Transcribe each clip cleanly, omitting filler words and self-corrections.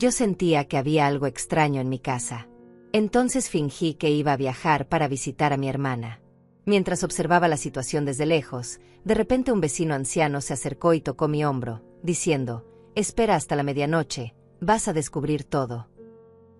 Yo sentía que había algo extraño en mi casa. Entonces fingí que iba a viajar para visitar a mi hermana. Mientras observaba la situación desde lejos, de repente un vecino anciano se acercó y tocó mi hombro, diciendo: «Espera hasta la medianoche, vas a descubrir todo».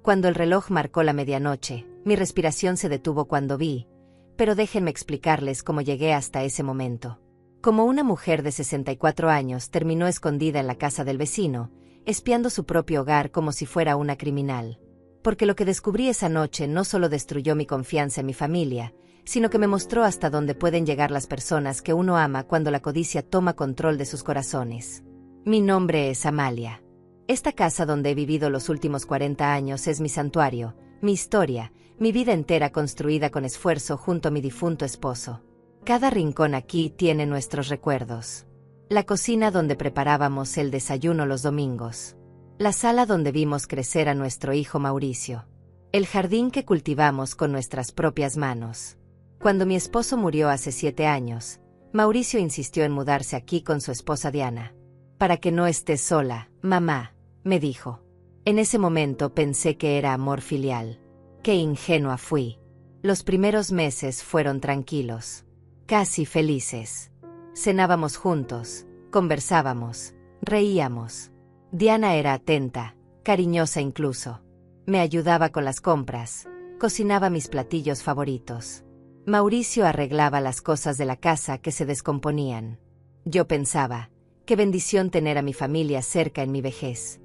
Cuando el reloj marcó la medianoche, mi respiración se detuvo cuando vi, pero déjenme explicarles cómo llegué hasta ese momento. Como una mujer de 64 años terminó escondida en la casa del vecino, espiando su propio hogar como si fuera una criminal. Porque lo que descubrí esa noche no solo destruyó mi confianza en mi familia, sino que me mostró hasta dónde pueden llegar las personas que uno ama cuando la codicia toma control de sus corazones. Mi nombre es Amalia. Esta casa donde he vivido los últimos 40 años es mi santuario, mi historia, mi vida entera construida con esfuerzo junto a mi difunto esposo. Cada rincón aquí tiene nuestros recuerdos. La cocina donde preparábamos el desayuno los domingos. La sala donde vimos crecer a nuestro hijo Mauricio. El jardín que cultivamos con nuestras propias manos. Cuando mi esposo murió hace 7 años, Mauricio insistió en mudarse aquí con su esposa Diana. «Para que no estés sola, mamá», me dijo. En ese momento pensé que era amor filial. Qué ingenua fui. Los primeros meses fueron tranquilos. Casi felices. Cenábamos juntos, conversábamos, reíamos. Diana era atenta, cariñosa incluso. Me ayudaba con las compras, cocinaba mis platillos favoritos. Mauricio arreglaba las cosas de la casa que se descomponían. Yo pensaba, qué bendición tener a mi familia cerca en mi vejez.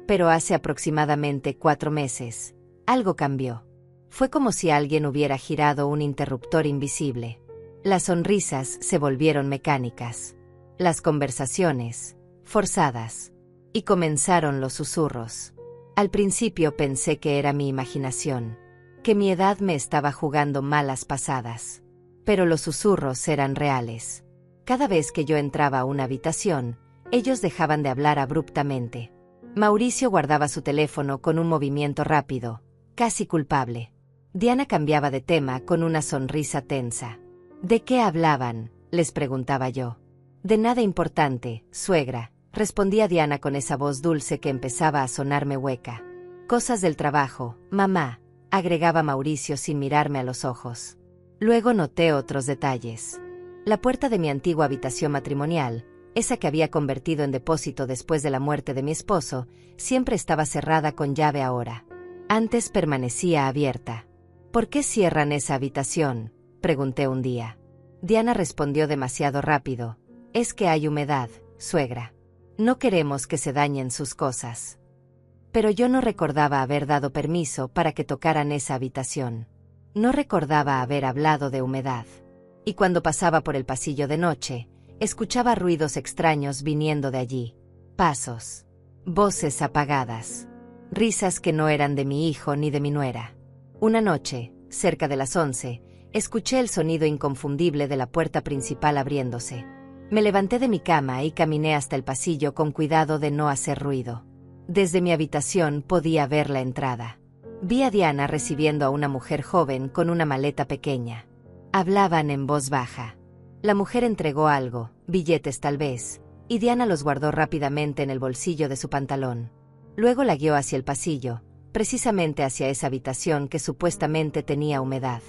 Pero hace aproximadamente 4 meses, algo cambió. Fue como si alguien hubiera girado un interruptor invisible. Las sonrisas se volvieron mecánicas. Las conversaciones, forzadas. Y comenzaron los susurros. Al principio pensé que era mi imaginación, que mi edad me estaba jugando malas pasadas. Pero los susurros eran reales. Cada vez que yo entraba a una habitación, ellos dejaban de hablar abruptamente. Mauricio guardaba su teléfono con un movimiento rápido, casi culpable. Diana cambiaba de tema con una sonrisa tensa. ¿De qué hablaban?, les preguntaba yo. De nada importante, suegra, respondía Diana con esa voz dulce que empezaba a sonarme hueca. Cosas del trabajo, mamá, agregaba Mauricio sin mirarme a los ojos. Luego noté otros detalles. La puerta de mi antigua habitación matrimonial, esa que había convertido en depósito después de la muerte de mi esposo, siempre estaba cerrada con llave ahora. Antes permanecía abierta. ¿Por qué cierran esa habitación?, pregunté un día. Diana respondió demasiado rápido. Es que hay humedad, suegra. No queremos que se dañen sus cosas. Pero yo no recordaba haber dado permiso para que tocaran esa habitación. No recordaba haber hablado de humedad. Y cuando pasaba por el pasillo de noche, escuchaba ruidos extraños viniendo de allí. Pasos. Voces apagadas. Risas que no eran de mi hijo ni de mi nuera. Una noche, cerca de las 11, escuché el sonido inconfundible de la puerta principal abriéndose. Me levanté de mi cama y caminé hasta el pasillo con cuidado de no hacer ruido. Desde mi habitación podía ver la entrada. Vi a Diana recibiendo a una mujer joven con una maleta pequeña. Hablaban en voz baja. La mujer entregó algo, billetes tal vez, y Diana los guardó rápidamente en el bolsillo de su pantalón. Luego la guió hacia el pasillo, precisamente hacia esa habitación que supuestamente tenía humedad.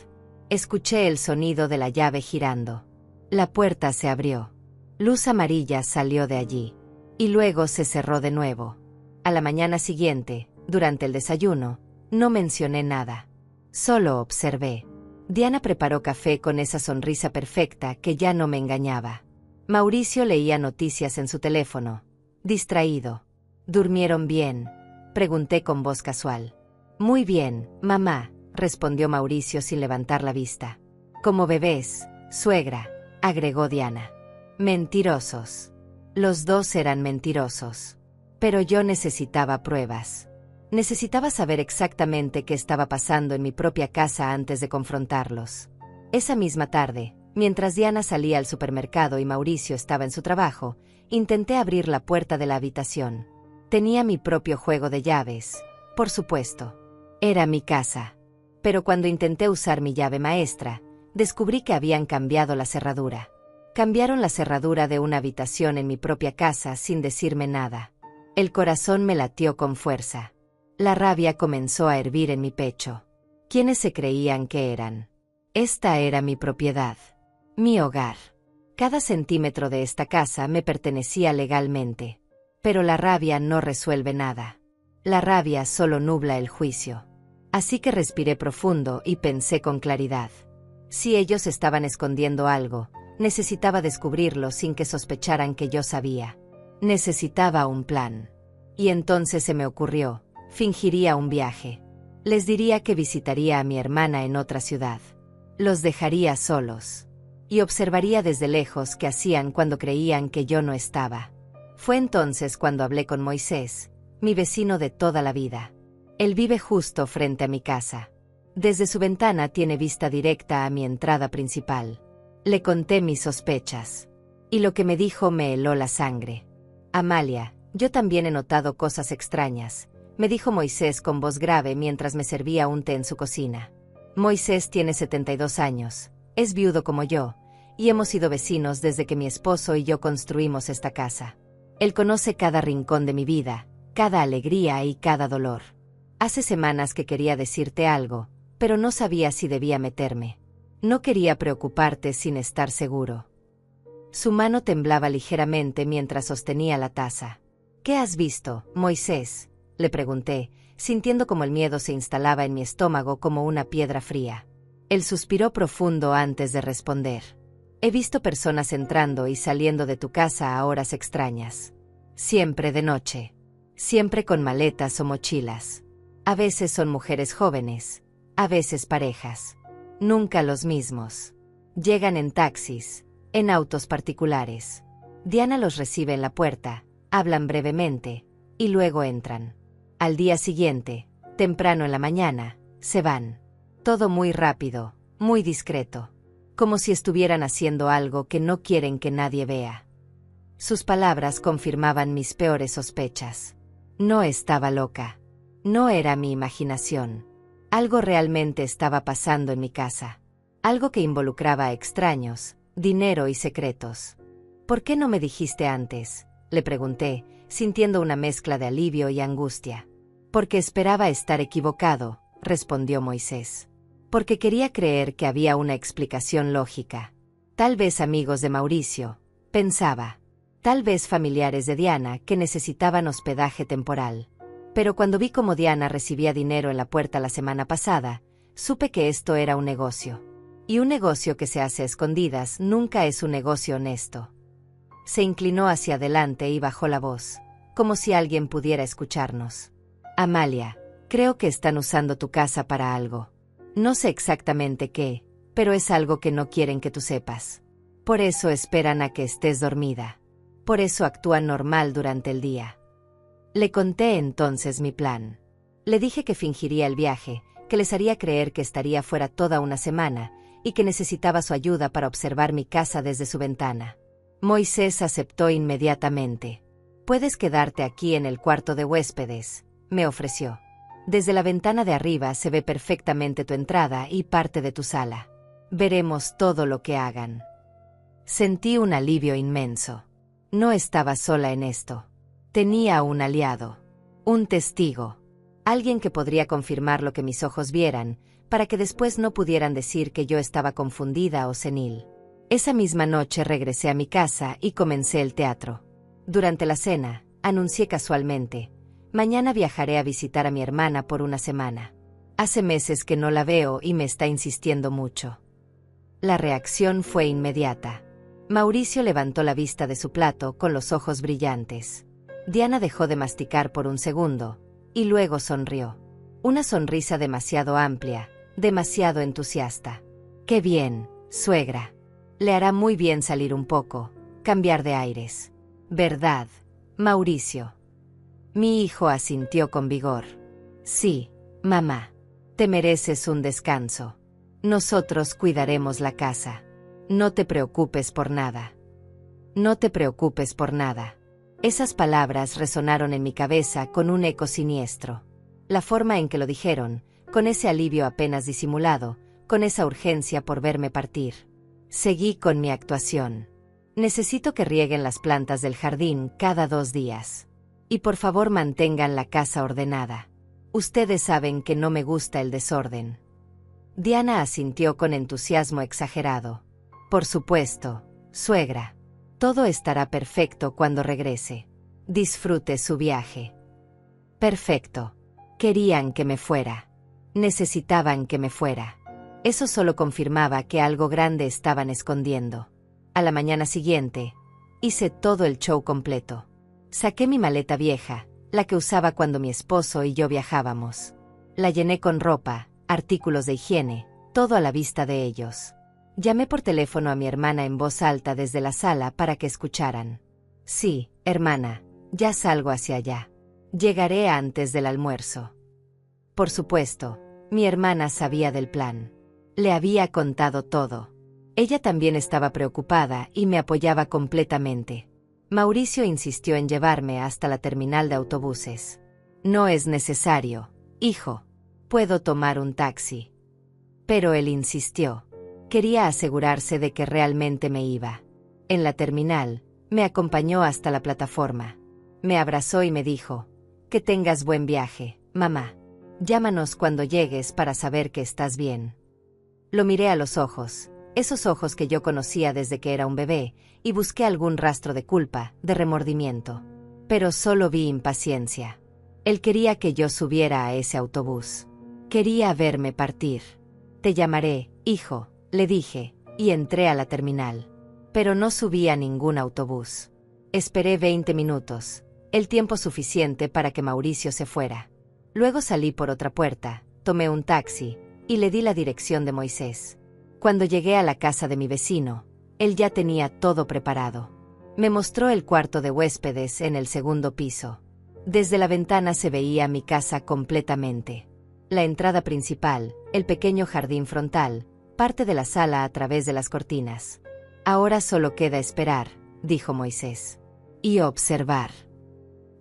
Escuché el sonido de la llave girando. La puerta se abrió. Luz amarilla salió de allí. Y luego se cerró de nuevo. A la mañana siguiente, durante el desayuno, no mencioné nada. Solo observé. Diana preparó café con esa sonrisa perfecta que ya no me engañaba. Mauricio leía noticias en su teléfono. Distraído. ¿Durmieron bien?, pregunté con voz casual. Muy bien, mamá, respondió Mauricio sin levantar la vista. Como bebés, suegra, agregó Diana. Mentirosos. Los dos eran mentirosos. Pero yo necesitaba pruebas. Necesitaba saber exactamente qué estaba pasando en mi propia casa antes de confrontarlos. Esa misma tarde, mientras Diana salía al supermercado y Mauricio estaba en su trabajo, intenté abrir la puerta de la habitación. Tenía mi propio juego de llaves, por supuesto. Era mi casa. Pero cuando intenté usar mi llave maestra, descubrí que habían cambiado la cerradura. Cambiaron la cerradura de una habitación en mi propia casa sin decirme nada. El corazón me latió con fuerza. La rabia comenzó a hervir en mi pecho. ¿Quiénes se creían que eran? Esta era mi propiedad. Mi hogar. Cada centímetro de esta casa me pertenecía legalmente. Pero la rabia no resuelve nada. La rabia solo nubla el juicio. Así que respiré profundo y pensé con claridad. Si ellos estaban escondiendo algo, necesitaba descubrirlo sin que sospecharan que yo sabía. Necesitaba un plan. Y entonces se me ocurrió, fingiría un viaje. Les diría que visitaría a mi hermana en otra ciudad. Los dejaría solos. Y observaría desde lejos qué hacían cuando creían que yo no estaba. Fue entonces cuando hablé con Moisés, mi vecino de toda la vida. Él vive justo frente a mi casa. Desde su ventana tiene vista directa a mi entrada principal. Le conté mis sospechas. Y lo que me dijo me heló la sangre. Amalia, yo también he notado cosas extrañas, me dijo Moisés con voz grave mientras me servía un té en su cocina. Moisés tiene 72 años, es viudo como yo, y hemos sido vecinos desde que mi esposo y yo construimos esta casa. Él conoce cada rincón de mi vida, cada alegría y cada dolor. Hace semanas que quería decirte algo, pero no sabía si debía meterme. No quería preocuparte sin estar seguro. Su mano temblaba ligeramente mientras sostenía la taza. ¿Qué has visto, Moisés?, le pregunté, sintiendo como el miedo se instalaba en mi estómago como una piedra fría. Él suspiró profundo antes de responder. He visto personas entrando y saliendo de tu casa a horas extrañas. Siempre de noche. Siempre con maletas o mochilas. A veces son mujeres jóvenes, a veces parejas. Nunca los mismos. Llegan en taxis, en autos particulares. Diana los recibe en la puerta, hablan brevemente, y luego entran. Al día siguiente, temprano en la mañana, se van. Todo muy rápido, muy discreto. Como si estuvieran haciendo algo que no quieren que nadie vea. Sus palabras confirmaban mis peores sospechas. No estaba loca. No era mi imaginación. Algo realmente estaba pasando en mi casa. Algo que involucraba a extraños, dinero y secretos. ¿Por qué no me dijiste antes?, le pregunté, sintiendo una mezcla de alivio y angustia. Porque esperaba estar equivocado, respondió Moisés. Porque quería creer que había una explicación lógica. Tal vez amigos de Mauricio, pensaba. Tal vez familiares de Diana que necesitaban hospedaje temporal. Pero cuando vi cómo Diana recibía dinero en la puerta la semana pasada, supe que esto era un negocio. Y un negocio que se hace a escondidas nunca es un negocio honesto. Se inclinó hacia adelante y bajó la voz, como si alguien pudiera escucharnos. Amalia, creo que están usando tu casa para algo. No sé exactamente qué, pero es algo que no quieren que tú sepas. Por eso esperan a que estés dormida. Por eso actúan normal durante el día. Le conté entonces mi plan. Le dije que fingiría el viaje, que les haría creer que estaría fuera toda una semana, y que necesitaba su ayuda para observar mi casa desde su ventana. Moisés aceptó inmediatamente. Puedes quedarte aquí en el cuarto de huéspedes, me ofreció. Desde la ventana de arriba se ve perfectamente tu entrada y parte de tu sala. Veremos todo lo que hagan. Sentí un alivio inmenso. No estaba sola en esto. Tenía un aliado. Un testigo. Alguien que podría confirmar lo que mis ojos vieran, para que después no pudieran decir que yo estaba confundida o senil. Esa misma noche regresé a mi casa y comencé el teatro. Durante la cena, anuncié casualmente: mañana viajaré a visitar a mi hermana por una semana. Hace meses que no la veo y me está insistiendo mucho. La reacción fue inmediata. Mauricio levantó la vista de su plato con los ojos brillantes. Diana dejó de masticar por un segundo, y luego sonrió. Una sonrisa demasiado amplia, demasiado entusiasta. ¡Qué bien, suegra! Le hará muy bien salir un poco, cambiar de aires. ¿Verdad, Mauricio? Mi hijo asintió con vigor. Sí, mamá. Te mereces un descanso. Nosotros cuidaremos la casa. No te preocupes por nada. No te preocupes por nada. Esas palabras resonaron en mi cabeza con un eco siniestro. La forma en que lo dijeron, con ese alivio apenas disimulado, con esa urgencia por verme partir. Seguí con mi actuación. Necesito que rieguen las plantas del jardín cada 2 días. Y por favor mantengan la casa ordenada. Ustedes saben que no me gusta el desorden. Diana asintió con entusiasmo exagerado. Por supuesto, suegra. Todo estará perfecto cuando regrese. Disfrute su viaje. Perfecto. Querían que me fuera. Necesitaban que me fuera. Eso solo confirmaba que algo grande estaban escondiendo. A la mañana siguiente, hice todo el show completo. Saqué mi maleta vieja, la que usaba cuando mi esposo y yo viajábamos. La llené con ropa, artículos de higiene, todo a la vista de ellos. Llamé por teléfono a mi hermana en voz alta desde la sala para que escucharan. Sí, hermana, ya salgo hacia allá. Llegaré antes del almuerzo. Por supuesto, mi hermana sabía del plan. Le había contado todo. Ella también estaba preocupada y me apoyaba completamente. Mauricio insistió en llevarme hasta la terminal de autobuses. No es necesario, hijo. Puedo tomar un taxi. Pero él insistió. Quería asegurarse de que realmente me iba. En la terminal, me acompañó hasta la plataforma. Me abrazó y me dijo: que tengas buen viaje, mamá. Llámanos cuando llegues para saber que estás bien. Lo miré a los ojos, esos ojos que yo conocía desde que era un bebé, y busqué algún rastro de culpa, de remordimiento. Pero solo vi impaciencia. Él quería que yo subiera a ese autobús. Quería verme partir. Te llamaré, hijo, le dije, y entré a la terminal. Pero no subí a ningún autobús. Esperé 20 minutos, el tiempo suficiente para que Mauricio se fuera. Luego salí por otra puerta, tomé un taxi, y le di la dirección de Moisés. Cuando llegué a la casa de mi vecino, él ya tenía todo preparado. Me mostró el cuarto de huéspedes en el segundo piso. Desde la ventana se veía mi casa completamente. La entrada principal, el pequeño jardín frontal, parte de la sala a través de las cortinas. Ahora solo queda esperar, dijo Moisés. Y observar.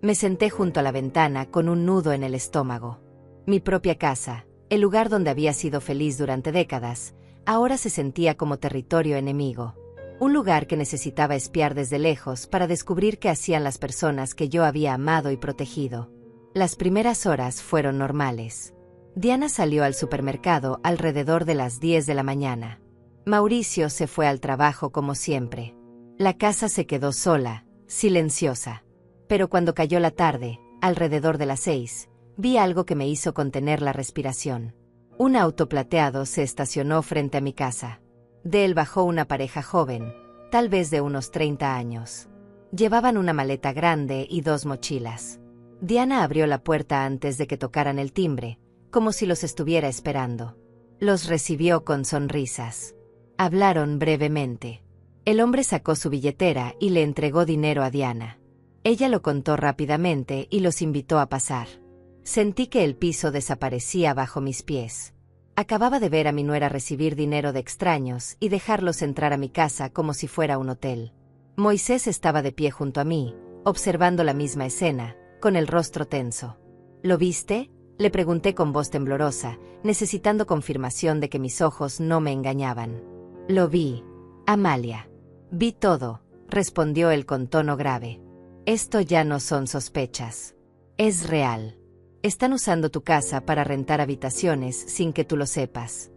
Me senté junto a la ventana con un nudo en el estómago. Mi propia casa, el lugar donde había sido feliz durante décadas, ahora se sentía como territorio enemigo. Un lugar que necesitaba espiar desde lejos para descubrir qué hacían las personas que yo había amado y protegido. Las primeras horas fueron normales. Diana salió al supermercado alrededor de las 10 de la mañana. Mauricio se fue al trabajo como siempre. La casa se quedó sola, silenciosa. Pero cuando cayó la tarde, alrededor de las 6, vi algo que me hizo contener la respiración. Un auto plateado se estacionó frente a mi casa. De él bajó una pareja joven, tal vez de unos 30 años. Llevaban una maleta grande y 2 mochilas. Diana abrió la puerta antes de que tocaran el timbre, como si los estuviera esperando. Los recibió con sonrisas. Hablaron brevemente. El hombre sacó su billetera y le entregó dinero a Diana. Ella lo contó rápidamente y los invitó a pasar. Sentí que el piso desaparecía bajo mis pies. Acababa de ver a mi nuera recibir dinero de extraños y dejarlos entrar a mi casa como si fuera un hotel. Moisés estaba de pie junto a mí, observando la misma escena, con el rostro tenso. ¿Lo viste?, le pregunté con voz temblorosa, necesitando confirmación de que mis ojos no me engañaban. Lo vi, Amalia. Vi todo, respondió él con tono grave. Esto ya no son sospechas. Es real. Están usando tu casa para rentar habitaciones sin que tú lo sepas.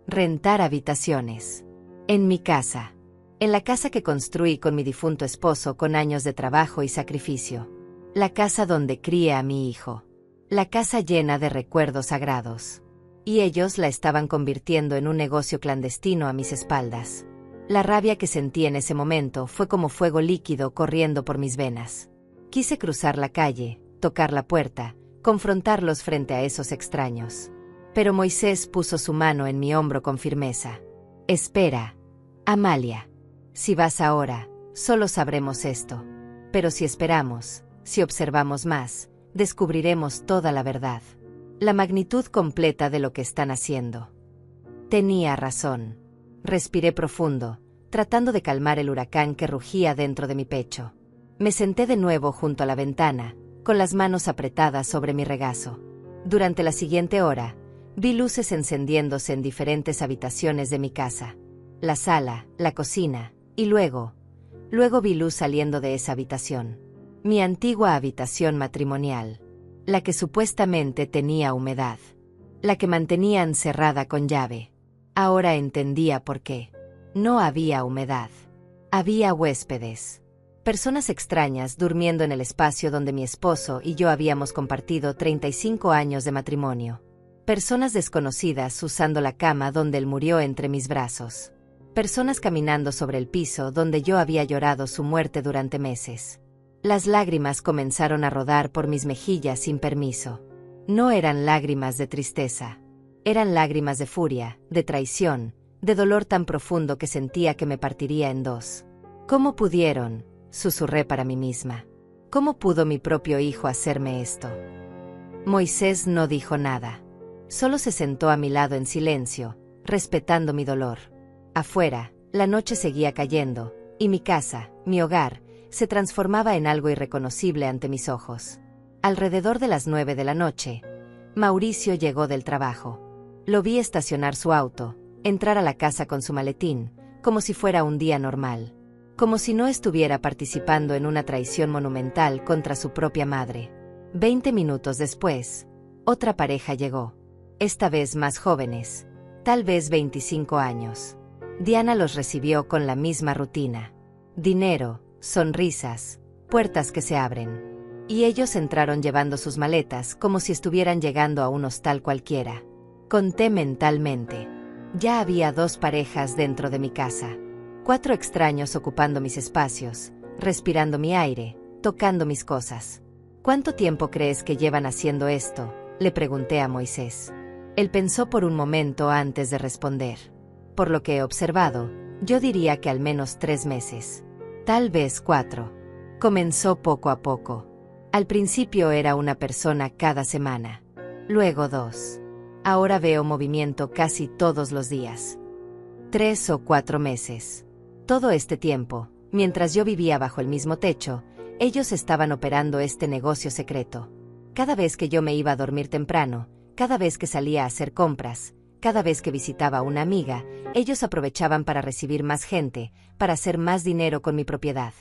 Rentar habitaciones. En mi casa. En la casa que construí con mi difunto esposo con años de trabajo y sacrificio. La casa donde crié a mi hijo. La casa llena de recuerdos sagrados. Y ellos la estaban convirtiendo en un negocio clandestino a mis espaldas. La rabia que sentí en ese momento fue como fuego líquido corriendo por mis venas. Quise cruzar la calle, tocar la puerta, confrontarlos frente a esos extraños. Pero Moisés puso su mano en mi hombro con firmeza. Espera, Amalia. Si vas ahora, solo sabremos esto. Pero si esperamos, si observamos más, descubriremos toda la verdad. La magnitud completa de lo que están haciendo. Tenía razón. Respiré profundo, tratando de calmar el huracán que rugía dentro de mi pecho. Me senté de nuevo junto a la ventana, con las manos apretadas sobre mi regazo. Durante la siguiente hora, vi luces encendiéndose en diferentes habitaciones de mi casa. La sala, la cocina, y luego vi luz saliendo de esa habitación. Mi antigua habitación matrimonial. La que supuestamente tenía humedad. La que mantenían cerrada con llave. Ahora entendía por qué. No había humedad. Había huéspedes. Personas extrañas durmiendo en el espacio donde mi esposo y yo habíamos compartido 35 años de matrimonio. Personas desconocidas usando la cama donde él murió entre mis brazos. Personas caminando sobre el piso donde yo había llorado su muerte durante meses. Las lágrimas comenzaron a rodar por mis mejillas sin permiso. No eran lágrimas de tristeza. Eran lágrimas de furia, de traición, de dolor tan profundo que sentía que me partiría en dos. ¿Cómo pudieron?, susurré para mí misma. ¿Cómo pudo mi propio hijo hacerme esto? Moisés no dijo nada. Solo se sentó a mi lado en silencio, respetando mi dolor. Afuera, la noche seguía cayendo, y mi casa, mi hogar, se transformaba en algo irreconocible ante mis ojos. Alrededor de las 9 de la noche, Mauricio llegó del trabajo. Lo vi estacionar su auto, entrar a la casa con su maletín, como si fuera un día normal. Como si no estuviera participando en una traición monumental contra su propia madre. 20 minutos después, otra pareja llegó. Esta vez más jóvenes, tal vez 25 años. Diana los recibió con la misma rutina. Dinero, sonrisas, puertas que se abren. Y ellos entraron llevando sus maletas como si estuvieran llegando a un hostal cualquiera. Conté mentalmente. Ya había 2 parejas dentro de mi casa. 4 extraños ocupando mis espacios, respirando mi aire, tocando mis cosas. ¿Cuánto tiempo crees que llevan haciendo esto?, le pregunté a Moisés. Él pensó por un momento antes de responder. Por lo que he observado, yo diría que al menos 3 meses. Tal vez 4. Comenzó poco a poco. Al principio era una persona cada semana. Luego 2. Ahora veo movimiento casi todos los días. 3 o 4 meses. Todo este tiempo, mientras yo vivía bajo el mismo techo, ellos estaban operando este negocio secreto. Cada vez que yo me iba a dormir temprano, cada vez que salía a hacer compras, cada vez que visitaba a una amiga, ellos aprovechaban para recibir más gente, para hacer más dinero con mi propiedad.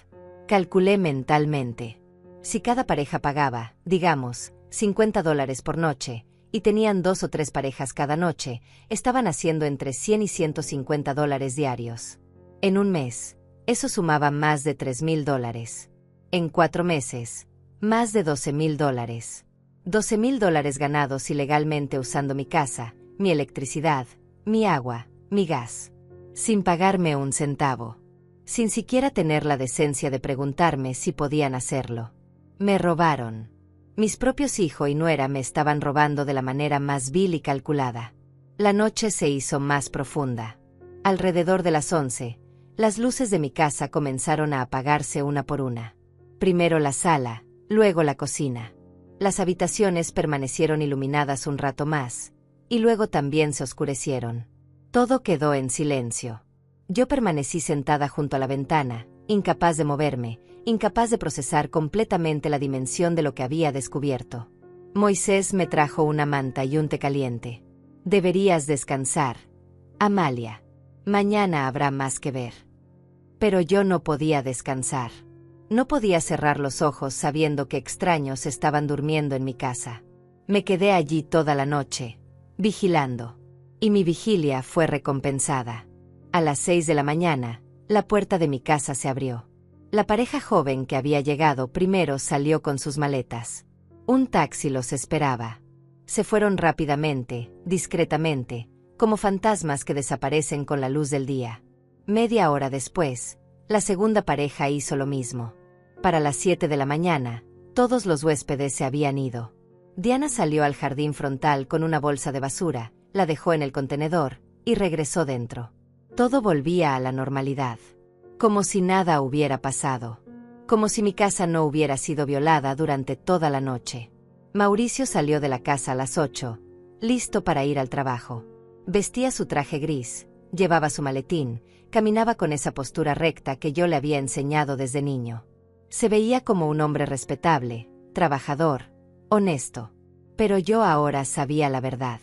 Calculé mentalmente. Si cada pareja pagaba, digamos, $50 por noche, y tenían 2 o 3 parejas cada noche, estaban haciendo entre $100 y $150 diarios. En un mes, eso sumaba más de $3,000. En 4 meses, más de $12,000. $12,000 ganados ilegalmente usando mi casa, mi electricidad, mi agua, mi gas. Sin pagarme un centavo. Sin siquiera tener la decencia de preguntarme si podían hacerlo. Me robaron. Mis propios hijo y nuera me estaban robando de la manera más vil y calculada. La noche se hizo más profunda. Alrededor de las 11, las luces de mi casa comenzaron a apagarse una por una. Primero la sala, luego la cocina. Las habitaciones permanecieron iluminadas un rato más, y luego también se oscurecieron. Todo quedó en silencio. Yo permanecí sentada junto a la ventana, incapaz de moverme, incapaz de procesar completamente la dimensión de lo que había descubierto. Moisés me trajo una manta y un té caliente. Deberías descansar, Amalia. Mañana habrá más que ver. Pero yo no podía descansar. No podía cerrar los ojos sabiendo que extraños estaban durmiendo en mi casa. Me quedé allí toda la noche, vigilando. Y mi vigilia fue recompensada. A las 6 de la mañana, la puerta de mi casa se abrió. La pareja joven que había llegado primero salió con sus maletas. Un taxi los esperaba. Se fueron rápidamente, discretamente, como fantasmas que desaparecen con la luz del día. Media hora después, la segunda pareja hizo lo mismo. Para las 7 de la mañana, todos los huéspedes se habían ido. Diana salió al jardín frontal con una bolsa de basura, la dejó en el contenedor, y regresó dentro. Todo volvía a la normalidad. Como si nada hubiera pasado. Como si mi casa no hubiera sido violada durante toda la noche. Mauricio salió de la casa a las 8, listo para ir al trabajo. Vestía su traje gris, llevaba su maletín, caminaba con esa postura recta que yo le había enseñado desde niño. Se veía como un hombre respetable, trabajador, honesto. Pero yo ahora sabía la verdad.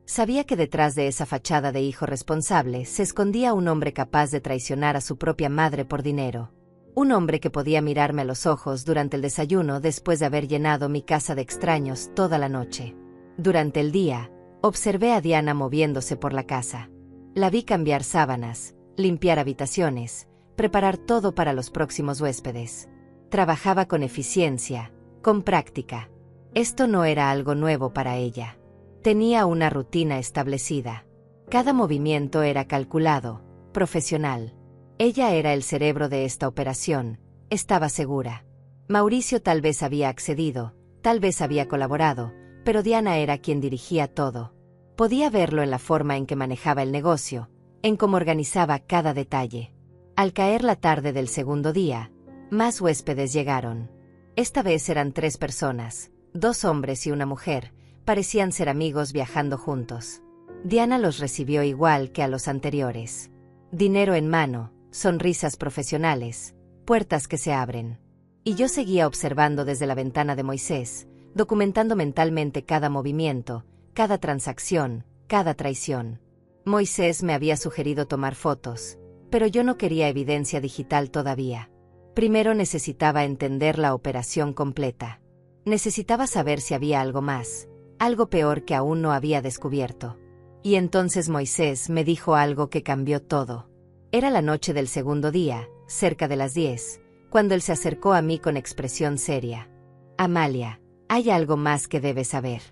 Sabía que detrás de esa fachada de hijo responsable se escondía un hombre capaz de traicionar a su propia madre por dinero. Un hombre que podía mirarme a los ojos durante el desayuno después de haber llenado mi casa de extraños toda la noche. Durante el día, observé a Diana moviéndose por la casa. La vi cambiar sábanas, limpiar habitaciones, preparar todo para los próximos huéspedes. Trabajaba con eficiencia, con práctica. Esto no era algo nuevo para ella. Tenía una rutina establecida. Cada movimiento era calculado, profesional. Ella era el cerebro de esta operación, estaba segura. Mauricio tal vez había accedido, tal vez había colaborado, pero Diana era quien dirigía todo. Podía verlo en la forma en que manejaba el negocio, en cómo organizaba cada detalle. Al caer la tarde del segundo día, más huéspedes llegaron. Esta vez eran 3 personas, 2 hombres y una mujer, parecían ser amigos viajando juntos. Diana los recibió igual que a los anteriores. Dinero en mano, sonrisas profesionales, puertas que se abren. Y yo seguía observando desde la ventana de Moisés, documentando mentalmente cada movimiento, cada transacción, cada traición. Moisés me había sugerido tomar fotos, pero yo no quería evidencia digital todavía. Primero necesitaba entender la operación completa. Necesitaba saber si había algo más, algo peor que aún no había descubierto. Y entonces Moisés me dijo algo que cambió todo. Era la noche del segundo día, cerca de las 10, cuando él se acercó a mí con expresión seria. Amalia, hay algo más que debes saber.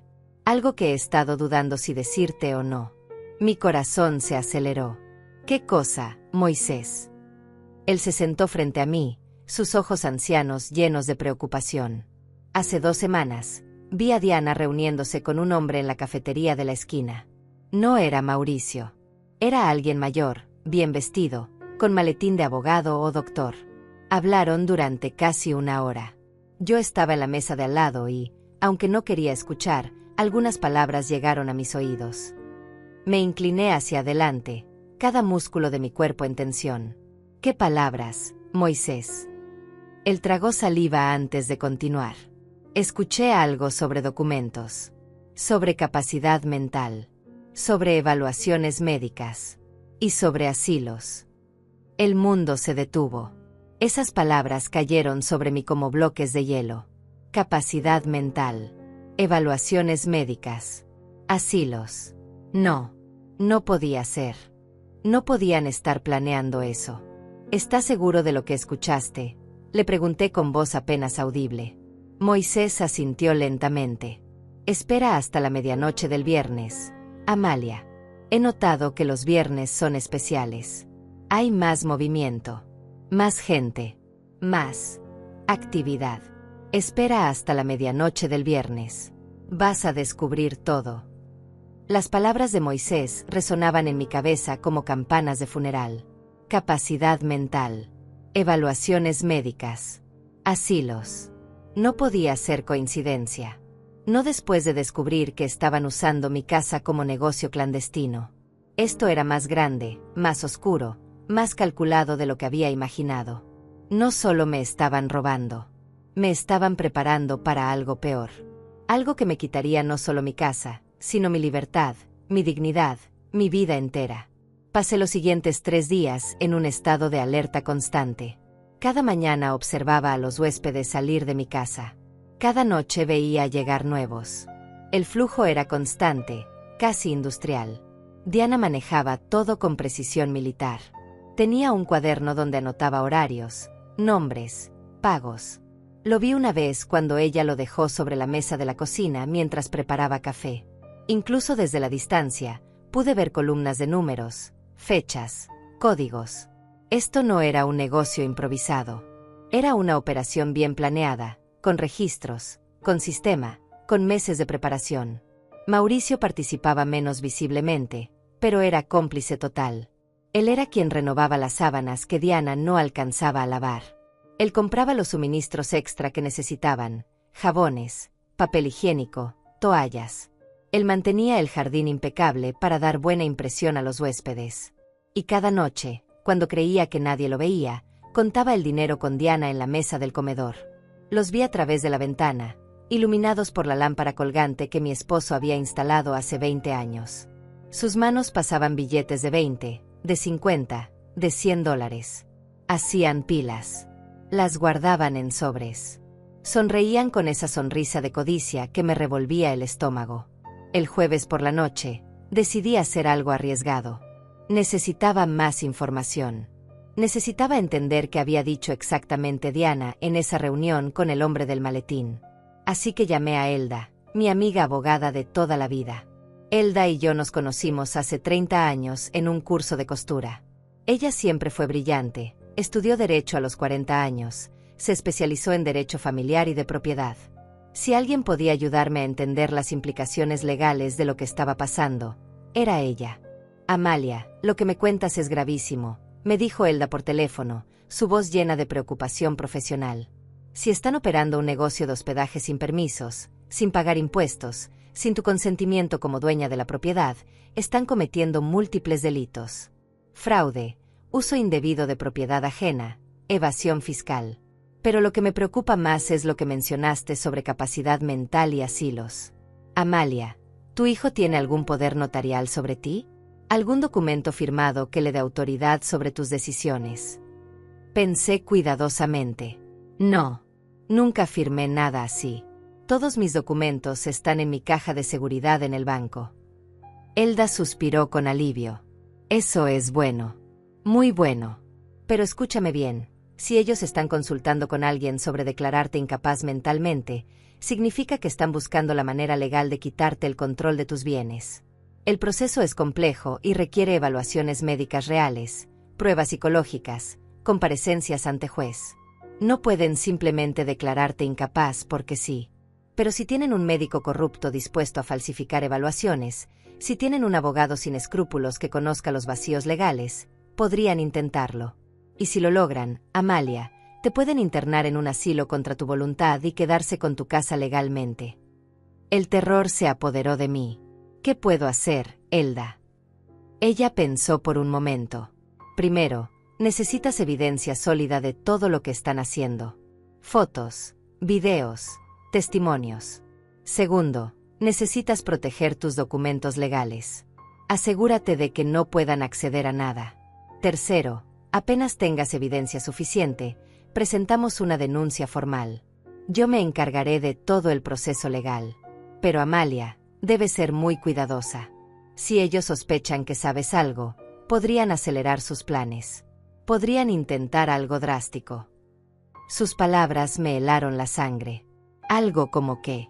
Algo que he estado dudando si decirte o no. Mi corazón se aceleró. ¿Qué cosa, Moisés? Él se sentó frente a mí, sus ojos ancianos llenos de preocupación. Hace 2 semanas, vi a Diana reuniéndose con un hombre en la cafetería de la esquina. No era Mauricio. Era alguien mayor, bien vestido, con maletín de abogado o doctor. Hablaron durante casi 1 hora. Yo estaba en la mesa de al lado y, aunque no quería escuchar, algunas palabras llegaron a mis oídos. Me incliné hacia adelante, cada músculo de mi cuerpo en tensión. ¿Qué palabras, Moisés? Él tragó saliva antes de continuar. Escuché algo sobre documentos, sobre capacidad mental, sobre evaluaciones médicas y sobre asilos. El mundo se detuvo. Esas palabras cayeron sobre mí como bloques de hielo. Capacidad mental, evaluaciones médicas, asilos. No, no podía ser. No podían estar planeando eso. ¿Estás seguro de lo que escuchaste?, le pregunté con voz apenas audible. Moisés asintió lentamente. Espera hasta la medianoche del viernes, Amalia. He notado que los viernes son especiales. Hay más movimiento, más gente, más actividad. Espera hasta la medianoche del viernes. Vas a descubrir todo. Las palabras de Moisés resonaban en mi cabeza como campanas de funeral. Capacidad mental, evaluaciones médicas, asilos. No podía ser coincidencia. No después de descubrir que estaban usando mi casa como negocio clandestino. Esto era más grande, más oscuro, más calculado de lo que había imaginado. No solo me estaban robando, me estaban preparando para algo peor. Algo que me quitaría no solo mi casa, sino mi libertad, mi dignidad, mi vida entera. Pasé los siguientes 3 días en un estado de alerta constante. Cada mañana observaba a los huéspedes salir de mi casa. Cada noche veía llegar nuevos. El flujo era constante, casi industrial. Diana manejaba todo con precisión militar. Tenía un cuaderno donde anotaba horarios, nombres, pagos. Lo vi una vez cuando ella lo dejó sobre la mesa de la cocina mientras preparaba café. Incluso desde la distancia, pude ver columnas de números, fechas, códigos. Esto no era un negocio improvisado. Era una operación bien planeada, con registros, con sistema, con meses de preparación. Mauricio participaba menos visiblemente, pero era cómplice total. Él era quien renovaba las sábanas que Diana no alcanzaba a lavar. Él compraba los suministros extra que necesitaban, jabones, papel higiénico, toallas. Él mantenía el jardín impecable para dar buena impresión a los huéspedes. Y cada noche, cuando creía que nadie lo veía, contaba el dinero con Diana en la mesa del comedor. Los vi a través de la ventana, iluminados por la lámpara colgante que mi esposo había instalado hace 20 años. Sus manos pasaban billetes de 20, de 50, de $100. Hacían pilas. Las guardaban en sobres. Sonreían con esa sonrisa de codicia que me revolvía el estómago. El jueves por la noche, decidí hacer algo arriesgado. Necesitaba más información. Necesitaba entender qué había dicho exactamente Diana en esa reunión con el hombre del maletín. Así que llamé a Elda, mi amiga abogada de toda la vida. Elda y yo nos conocimos hace 30 años en un curso de costura. Ella siempre fue brillante, estudió Derecho a los 40 años, se especializó en Derecho Familiar y de Propiedad. Si alguien podía ayudarme a entender las implicaciones legales de lo que estaba pasando, era ella. Amalia, lo que me cuentas es gravísimo, me dijo Elda por teléfono, su voz llena de preocupación profesional. Si están operando un negocio de hospedaje sin permisos, sin pagar impuestos, sin tu consentimiento como dueña de la propiedad, están cometiendo múltiples delitos. Fraude, uso indebido de propiedad ajena, evasión fiscal. Pero lo que me preocupa más es lo que mencionaste sobre capacidad mental y asilos. Amalia, ¿tu hijo tiene algún poder notarial sobre ti? ¿Algún documento firmado que le dé autoridad sobre tus decisiones? Pensé cuidadosamente. No, nunca firmé nada así. Todos mis documentos están en mi caja de seguridad en el banco. Elda suspiró con alivio. Eso es bueno. Muy bueno. Pero escúchame bien. Si ellos están consultando con alguien sobre declararte incapaz mentalmente, significa que están buscando la manera legal de quitarte el control de tus bienes. El proceso es complejo y requiere evaluaciones médicas reales, pruebas psicológicas, comparecencias ante juez. No pueden simplemente declararte incapaz porque sí. Pero si tienen un médico corrupto dispuesto a falsificar evaluaciones, si tienen un abogado sin escrúpulos que conozca los vacíos legales, podrían intentarlo. Y si lo logran, Amalia, te pueden internar en un asilo contra tu voluntad y quedarse con tu casa legalmente. El terror se apoderó de mí. ¿Qué puedo hacer, Elda? Ella pensó por un momento. Primero, necesitas evidencia sólida de todo lo que están haciendo. Fotos, videos, testimonios. Segundo, necesitas proteger tus documentos legales. Asegúrate de que no puedan acceder a nada. Tercero, apenas tengas evidencia suficiente, presentamos una denuncia formal. Yo me encargaré de todo el proceso legal. Pero Amalia, debe ser muy cuidadosa. Si ellos sospechan que sabes algo, podrían acelerar sus planes. Podrían intentar algo drástico. Sus palabras me helaron la sangre. Algo como que...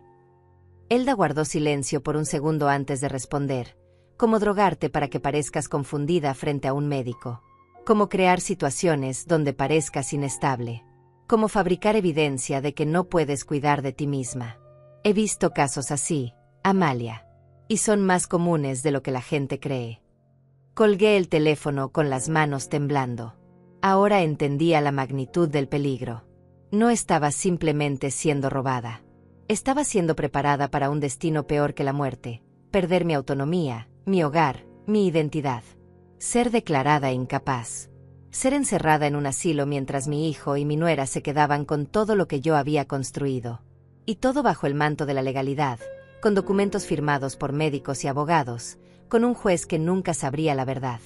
Elda guardó silencio por un segundo antes de responder. Como drogarte para que parezcas confundida frente a un médico. Como crear situaciones donde parezcas inestable. Como fabricar evidencia de que no puedes cuidar de ti misma. He visto casos así, Amalia. Y son más comunes de lo que la gente cree. Colgué el teléfono con las manos temblando. Ahora entendía la magnitud del peligro. No estaba simplemente siendo robada. Estaba siendo preparada para un destino peor que la muerte, perder mi autonomía, mi hogar, mi identidad. Ser declarada incapaz. Ser encerrada en un asilo mientras mi hijo y mi nuera se quedaban con todo lo que yo había construido. Y todo bajo el manto de la legalidad, con documentos firmados por médicos y abogados, con un juez que nunca sabría la verdad.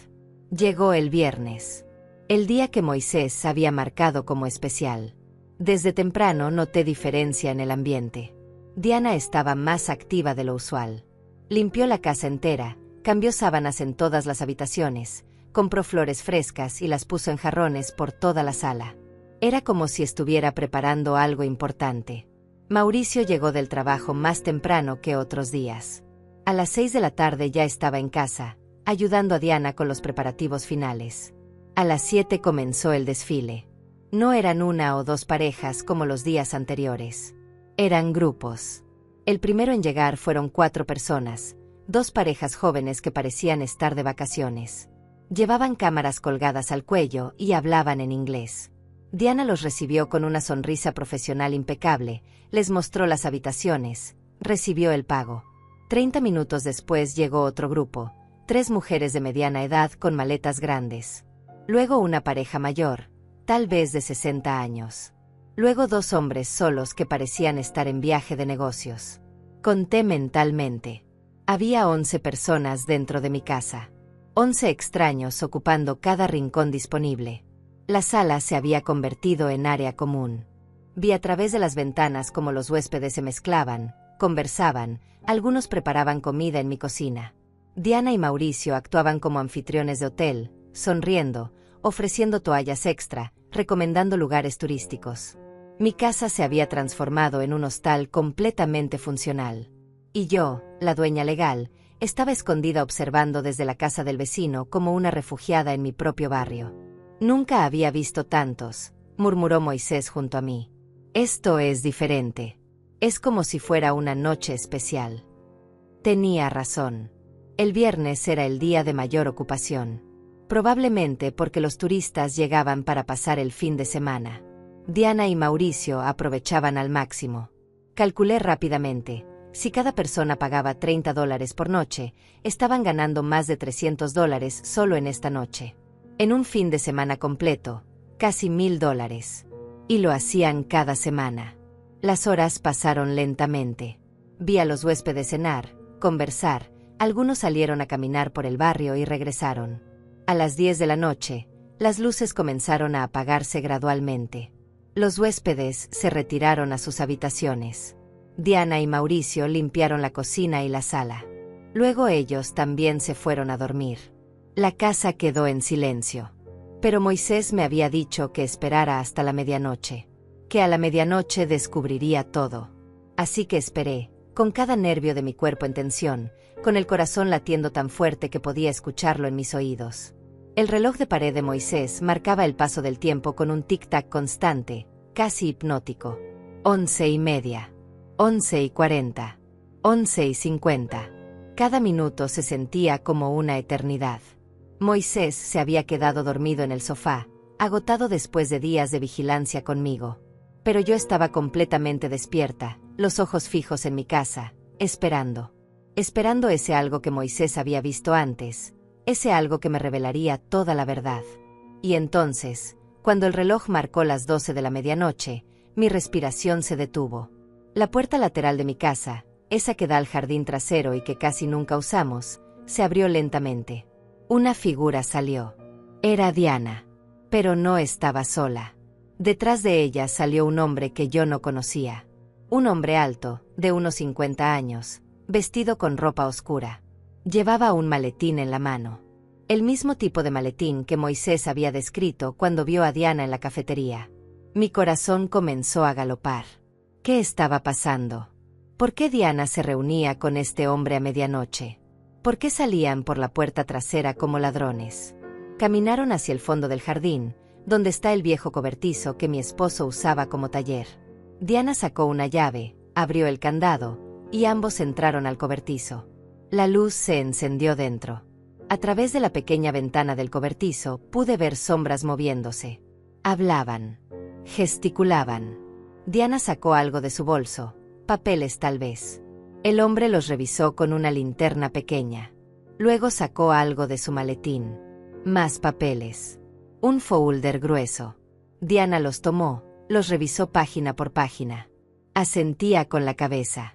Llegó el viernes. El día que Moisés había marcado como especial. Desde temprano noté diferencia en el ambiente. Diana estaba más activa de lo usual. Limpió la casa entera, cambió sábanas en todas las habitaciones, compró flores frescas y las puso en jarrones por toda la sala. Era como si estuviera preparando algo importante. Mauricio llegó del trabajo más temprano que otros días. A las 6 de la tarde ya estaba en casa, ayudando a Diana con los preparativos finales. A las 7 comenzó el desfile. No eran una o dos parejas como los días anteriores. Eran grupos. El primero en llegar fueron 4 personas, 2 parejas jóvenes que parecían estar de vacaciones. Llevaban cámaras colgadas al cuello y hablaban en inglés. Diana los recibió con una sonrisa profesional impecable, les mostró las habitaciones, recibió el pago. 30 minutos después llegó otro grupo, 3 mujeres de mediana edad con maletas grandes. Luego una pareja mayor, tal vez de 60 años. Luego 2 hombres solos que parecían estar en viaje de negocios. Conté mentalmente. Había 11 personas dentro de mi casa. 11 extraños ocupando cada rincón disponible. La sala se había convertido en área común. Vi a través de las ventanas cómo los huéspedes se mezclaban, conversaban, algunos preparaban comida en mi cocina. Diana y Mauricio actuaban como anfitriones de hotel, sonriendo, ofreciendo toallas extra, recomendando lugares turísticos. Mi casa se había transformado en un hostal completamente funcional. Y yo, la dueña legal, estaba escondida observando desde la casa del vecino como una refugiada en mi propio barrio. Nunca había visto tantos, murmuró Moisés junto a mí. Esto es diferente. Es como si fuera una noche especial. Tenía razón. El viernes era el día de mayor ocupación. Probablemente porque los turistas llegaban para pasar el fin de semana. Diana y Mauricio aprovechaban al máximo. Calculé rápidamente. Si cada persona pagaba $30 por noche, estaban ganando más de $300 solo en esta noche. En un fin de semana completo, casi $1000. Y lo hacían cada semana. Las horas pasaron lentamente. Vi a los huéspedes cenar, conversar, algunos salieron a caminar por el barrio y regresaron. A las 10 de la noche, las luces comenzaron a apagarse gradualmente. Los huéspedes se retiraron a sus habitaciones. Diana y Mauricio limpiaron la cocina y la sala. Luego ellos también se fueron a dormir. La casa quedó en silencio. Pero Moisés me había dicho que esperara hasta la medianoche. Que a la medianoche descubriría todo. Así que esperé, con cada nervio de mi cuerpo en tensión, con el corazón latiendo tan fuerte que podía escucharlo en mis oídos. El reloj de pared de Moisés marcaba el paso del tiempo con un tic-tac constante, casi hipnótico. 11:30, 11:40, 11:50. Cada minuto se sentía como una eternidad. Moisés se había quedado dormido en el sofá, agotado después de días de vigilancia conmigo. Pero yo estaba completamente despierta, los ojos fijos en mi casa, esperando. Esperando ese algo que Moisés había visto antes, ese algo que me revelaría toda la verdad. Y entonces, cuando el reloj marcó las 12 de la medianoche, mi respiración se detuvo. La puerta lateral de mi casa, esa que da al jardín trasero y que casi nunca usamos, se abrió lentamente. Una figura salió. Era Diana. Pero no estaba sola. Detrás de ella salió un hombre que yo no conocía. Un hombre alto, de unos 50 años, vestido con ropa oscura. Llevaba un maletín en la mano. El mismo tipo de maletín que Moisés había descrito cuando vio a Diana en la cafetería. Mi corazón comenzó a galopar. ¿Qué estaba pasando? ¿Por qué Diana se reunía con este hombre a medianoche? ¿Por qué salían por la puerta trasera como ladrones? Caminaron hacia el fondo del jardín, donde está el viejo cobertizo que mi esposo usaba como taller. Diana sacó una llave, abrió el candado, y ambos entraron al cobertizo. La luz se encendió dentro. A través de la pequeña ventana del cobertizo pude ver sombras moviéndose. Hablaban. Gesticulaban. Diana sacó algo de su bolso, papeles tal vez. El hombre los revisó con una linterna pequeña. Luego sacó algo de su maletín. Más papeles. Un folder grueso. Diana los tomó, los revisó página por página. Asentía con la cabeza.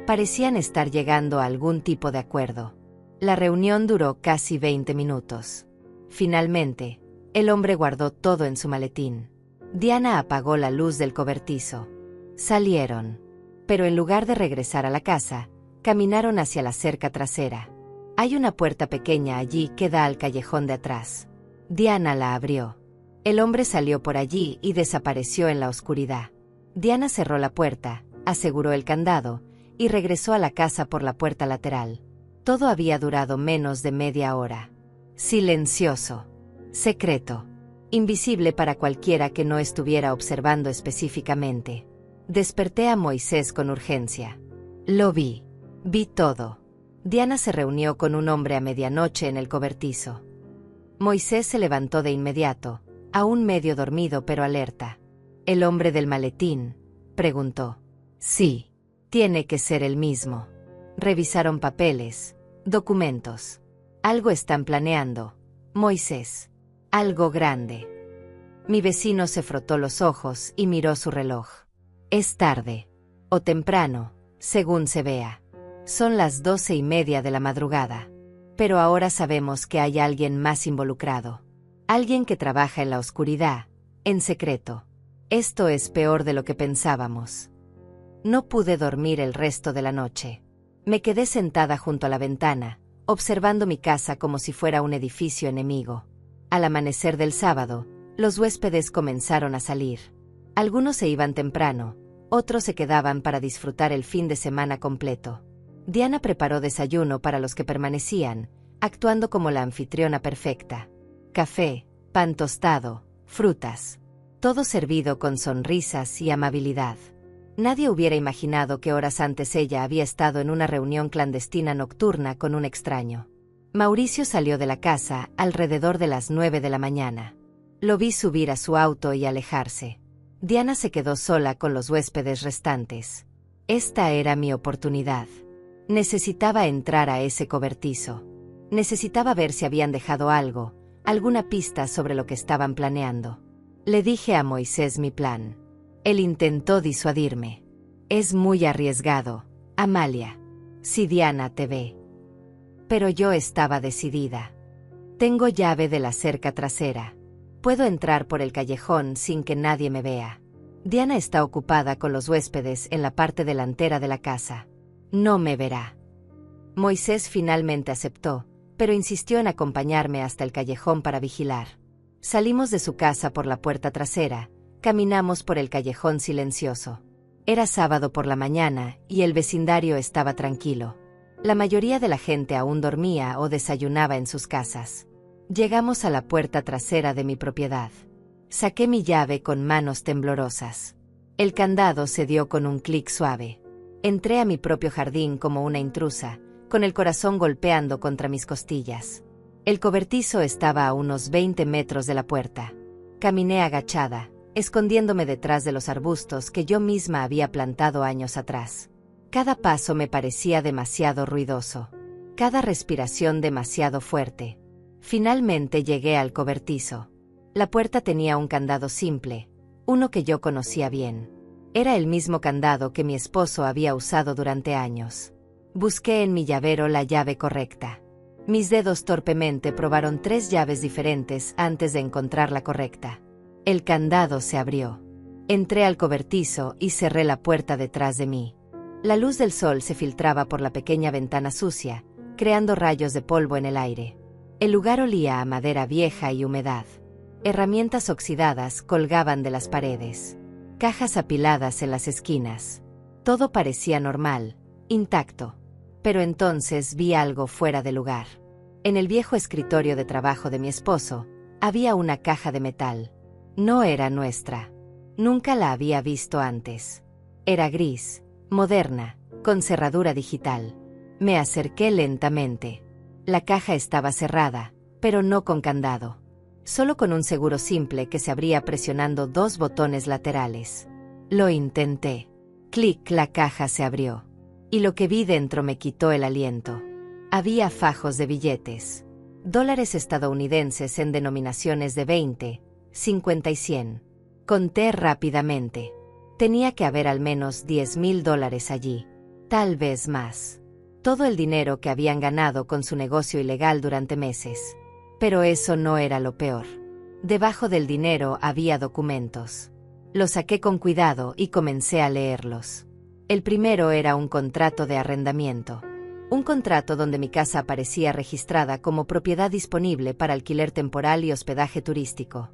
Parecían estar llegando a algún tipo de acuerdo. La reunión duró casi 20 minutos. Finalmente, el hombre guardó todo en su maletín. Diana apagó la luz del cobertizo. Salieron. Pero en lugar de regresar a la casa, caminaron hacia la cerca trasera. Hay una puerta pequeña allí que da al callejón de atrás. Diana la abrió. El hombre salió por allí y desapareció en la oscuridad. Diana cerró la puerta, aseguró el candado, y regresó a la casa por la puerta lateral. Todo había durado menos de media hora. Silencioso. Secreto. Invisible para cualquiera que no estuviera observando específicamente. Desperté a Moisés con urgencia. Lo vi. Vi todo. Diana se reunió con un hombre a medianoche en el cobertizo. Moisés se levantó de inmediato, aún medio dormido pero alerta. ¿El hombre del maletín?, preguntó. Sí. Tiene que ser el mismo. Revisaron papeles, documentos. Algo están planeando, Moisés. Algo grande. Mi vecino se frotó los ojos y miró su reloj. Es tarde. O temprano, según se vea. Son las 12:30 de la madrugada. Pero ahora sabemos que hay alguien más involucrado. Alguien que trabaja en la oscuridad, en secreto. Esto es peor de lo que pensábamos. No pude dormir el resto de la noche. Me quedé sentada junto a la ventana, observando mi casa como si fuera un edificio enemigo. Al amanecer del sábado, los huéspedes comenzaron a salir. Algunos se iban temprano, otros se quedaban para disfrutar el fin de semana completo. Diana preparó desayuno para los que permanecían, actuando como la anfitriona perfecta. Café, pan tostado, frutas. Todo servido con sonrisas y amabilidad. Nadie hubiera imaginado que horas antes ella había estado en una reunión clandestina nocturna con un extraño. Mauricio salió de la casa alrededor de las 9 de la mañana. Lo vi subir a su auto y alejarse. Diana se quedó sola con los huéspedes restantes. Esta era mi oportunidad. Necesitaba entrar a ese cobertizo. Necesitaba ver si habían dejado algo, alguna pista sobre lo que estaban planeando. Le dije a Moisés mi plan. Él intentó disuadirme. Es muy arriesgado, Amalia. Si Diana te ve. Pero yo estaba decidida. Tengo llave de la cerca trasera. Puedo entrar por el callejón sin que nadie me vea. Diana está ocupada con los huéspedes en la parte delantera de la casa. No me verá. Moisés finalmente aceptó, pero insistió en acompañarme hasta el callejón para vigilar. Salimos de su casa por la puerta trasera, caminamos por el callejón silencioso. Era sábado por la mañana y el vecindario estaba tranquilo. La mayoría de la gente aún dormía o desayunaba en sus casas. Llegamos a la puerta trasera de mi propiedad. Saqué mi llave con manos temblorosas. El candado se dio con un clic suave. Entré a mi propio jardín como una intrusa, con el corazón golpeando contra mis costillas. El cobertizo estaba a unos 20 metros de la puerta. Caminé agachada, escondiéndome detrás de los arbustos que yo misma había plantado años atrás. Cada paso me parecía demasiado ruidoso. Cada respiración demasiado fuerte. Finalmente llegué al cobertizo. La puerta tenía un candado simple, uno que yo conocía bien. Era el mismo candado que mi esposo había usado durante años. Busqué en mi llavero la llave correcta. Mis dedos torpemente probaron 3 llaves diferentes antes de encontrar la correcta. El candado se abrió. Entré al cobertizo y cerré la puerta detrás de mí. La luz del sol se filtraba por la pequeña ventana sucia, creando rayos de polvo en el aire. El lugar olía a madera vieja y humedad. Herramientas oxidadas colgaban de las paredes. Cajas apiladas en las esquinas. Todo parecía normal, intacto. Pero entonces vi algo fuera de lugar. En el viejo escritorio de trabajo de mi esposo, había una caja de metal. No era nuestra. Nunca la había visto antes. Era gris, moderna, con cerradura digital. Me acerqué lentamente. La caja estaba cerrada, pero no con candado. Solo con un seguro simple que se abría presionando 2 botones laterales. Lo intenté. Clic, la caja se abrió. Y lo que vi dentro me quitó el aliento. Había fajos de billetes. Dólares estadounidenses en denominaciones de 20, 50 y 100. Conté rápidamente. Tenía que haber al menos $10,000 allí. Tal vez más. Todo el dinero que habían ganado con su negocio ilegal durante meses. Pero eso no era lo peor. Debajo del dinero había documentos. Los saqué con cuidado y comencé a leerlos. El primero era un contrato de arrendamiento. Un contrato donde mi casa aparecía registrada como propiedad disponible para alquiler temporal y hospedaje turístico.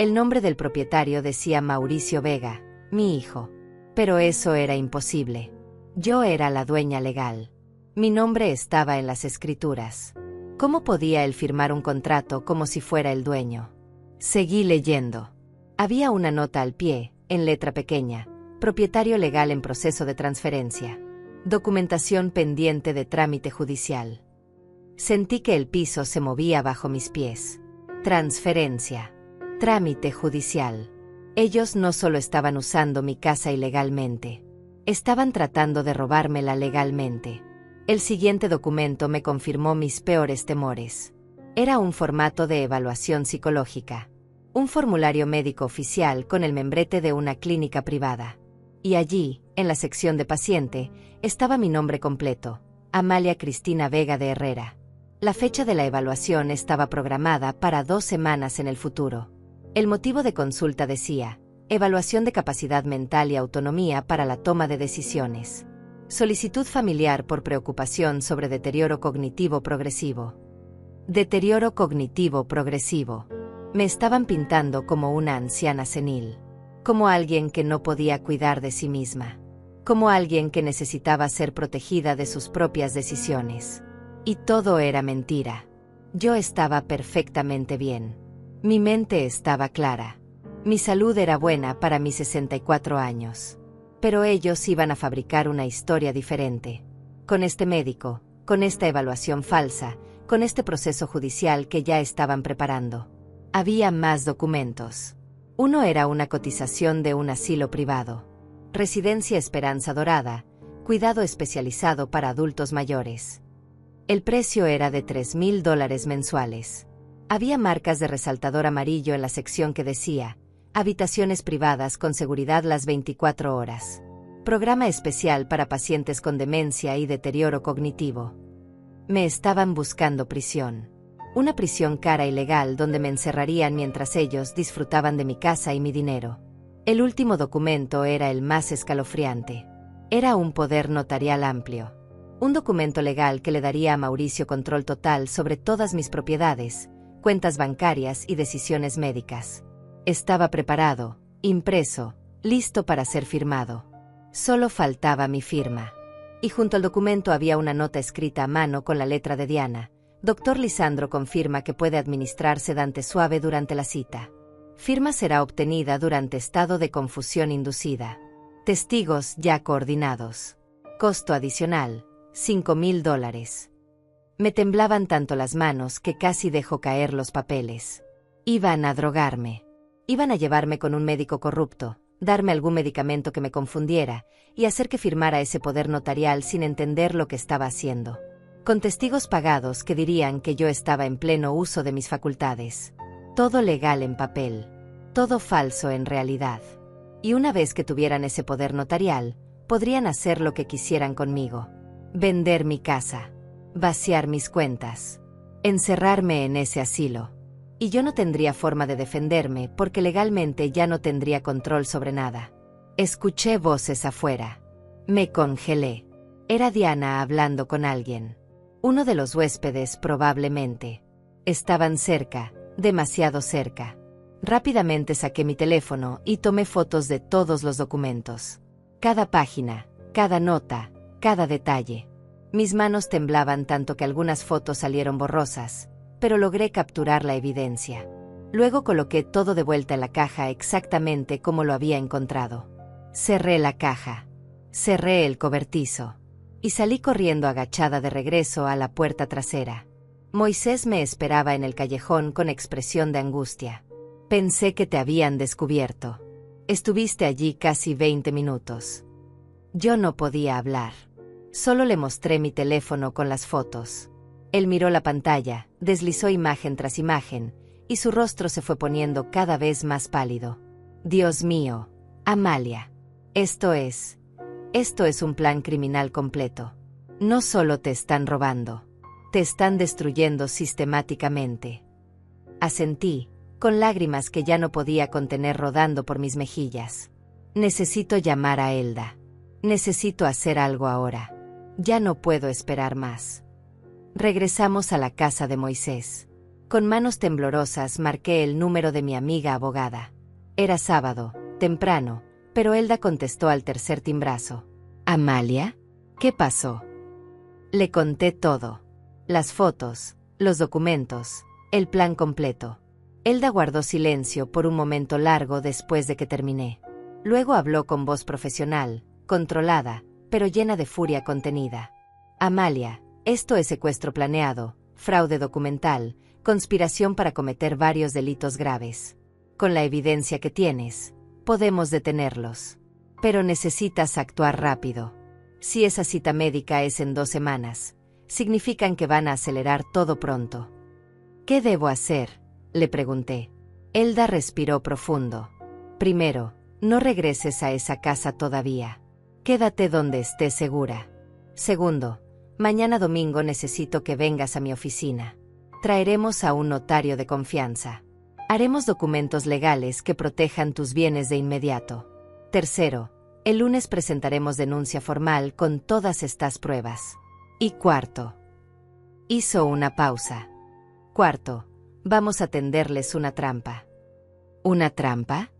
El nombre del propietario decía Mauricio Vega, mi hijo. Pero eso era imposible. Yo era la dueña legal. Mi nombre estaba en las escrituras. ¿Cómo podía él firmar un contrato como si fuera el dueño? Seguí leyendo. Había una nota al pie, en letra pequeña. Propietario legal en proceso de transferencia. Documentación pendiente de trámite judicial. Sentí que el piso se movía bajo mis pies. Transferencia. Trámite judicial. Ellos no solo estaban usando mi casa ilegalmente. Estaban tratando de robármela legalmente. El siguiente documento me confirmó mis peores temores. Era un formato de evaluación psicológica. Un formulario médico oficial con el membrete de una clínica privada. Y allí, en la sección de paciente, estaba mi nombre completo, Amalia Cristina Vega de Herrera. La fecha de la evaluación estaba programada para 2 semanas en el futuro. El motivo de consulta decía: evaluación de capacidad mental y autonomía para la toma de decisiones. Solicitud familiar por preocupación sobre deterioro cognitivo progresivo. Deterioro cognitivo progresivo. Me estaban pintando como una anciana senil, como alguien que no podía cuidar de sí misma, como alguien que necesitaba ser protegida de sus propias decisiones. Y todo era mentira. Yo estaba perfectamente bien. Mi mente estaba clara. Mi salud era buena para mis 64 años. Pero ellos iban a fabricar una historia diferente. Con este médico, con esta evaluación falsa, con este proceso judicial que ya estaban preparando. Había más documentos. Uno era una cotización de un asilo privado. Residencia Esperanza Dorada, cuidado especializado para adultos mayores. El precio era de $3,000 mensuales. Había marcas de resaltador amarillo en la sección que decía: habitaciones privadas con seguridad las 24 horas. Programa especial para pacientes con demencia y deterioro cognitivo. Me estaban buscando prisión. Una prisión cara y legal donde me encerrarían mientras ellos disfrutaban de mi casa y mi dinero. El último documento era el más escalofriante. Era un poder notarial amplio. Un documento legal que le daría a Mauricio control total sobre todas mis propiedades, cuentas bancarias y decisiones médicas. Estaba preparado, impreso, listo para ser firmado. Solo faltaba mi firma. Y junto al documento había una nota escrita a mano con la letra de Diana. Doctor Lisandro confirma que puede administrar sedante suave durante la cita. Firma será obtenida durante estado de confusión inducida. Testigos ya coordinados. Costo adicional: $5,000. Me temblaban tanto las manos que casi dejó caer los papeles. Iban a drogarme. Iban a llevarme con un médico corrupto, darme algún medicamento que me confundiera y hacer que firmara ese poder notarial sin entender lo que estaba haciendo. Con testigos pagados que dirían que yo estaba en pleno uso de mis facultades. Todo legal en papel. Todo falso en realidad. Y una vez que tuvieran ese poder notarial, podrían hacer lo que quisieran conmigo. Vender mi casa. Vaciar mis cuentas. Encerrarme en ese asilo. Y yo no tendría forma de defenderme porque legalmente ya no tendría control sobre nada. Escuché voces afuera. Me congelé. Era Diana hablando con alguien. Uno de los huéspedes probablemente. Estaban cerca, demasiado cerca. Rápidamente saqué mi teléfono y tomé fotos de todos los documentos. Cada página, cada nota, cada detalle. Mis manos temblaban tanto que algunas fotos salieron borrosas, pero logré capturar la evidencia. Luego coloqué todo de vuelta en la caja exactamente como lo había encontrado. Cerré la caja. Cerré el cobertizo. Y salí corriendo agachada de regreso a la puerta trasera. Moisés me esperaba en el callejón con expresión de angustia. Pensé que te habían descubierto. Estuviste allí casi 20 minutos. Yo no podía hablar. Solo le mostré mi teléfono con las fotos. Él miró la pantalla, deslizó imagen tras imagen, y su rostro se fue poniendo cada vez más pálido. Dios mío, Amalia. Esto es un plan criminal completo. No solo te están robando, te están destruyendo sistemáticamente. Asentí, con lágrimas que ya no podía contener rodando por mis mejillas. Necesito llamar a Elda. Necesito hacer algo ahora. Ya no puedo esperar más. Regresamos a la casa de Moisés. Con manos temblorosas marqué el número de mi amiga abogada. Era sábado, temprano, pero Elda contestó al tercer timbrazo. ¿Amalia? ¿Qué pasó? Le conté todo. Las fotos, los documentos, el plan completo. Elda guardó silencio por un momento largo después de que terminé. Luego habló con voz profesional, controlada, pero llena de furia contenida. Amalia, esto es secuestro planeado, fraude documental, conspiración para cometer varios delitos graves. Con la evidencia que tienes, podemos detenerlos. Pero necesitas actuar rápido. Si esa cita médica es en 2 semanas, significan que van a acelerar todo pronto. ¿Qué debo hacer?, le pregunté. Elda respiró profundo. Primero, no regreses a esa casa todavía. Quédate donde estés segura. Segundo, Mañana domingo necesito que vengas a mi oficina. Traeremos a un notario de confianza. Haremos documentos legales que protejan tus bienes de inmediato. Tercero, el lunes presentaremos denuncia formal con todas estas pruebas. Y cuarto. Hizo una pausa. Cuarto, vamos a tenderles una trampa. ¿Una trampa?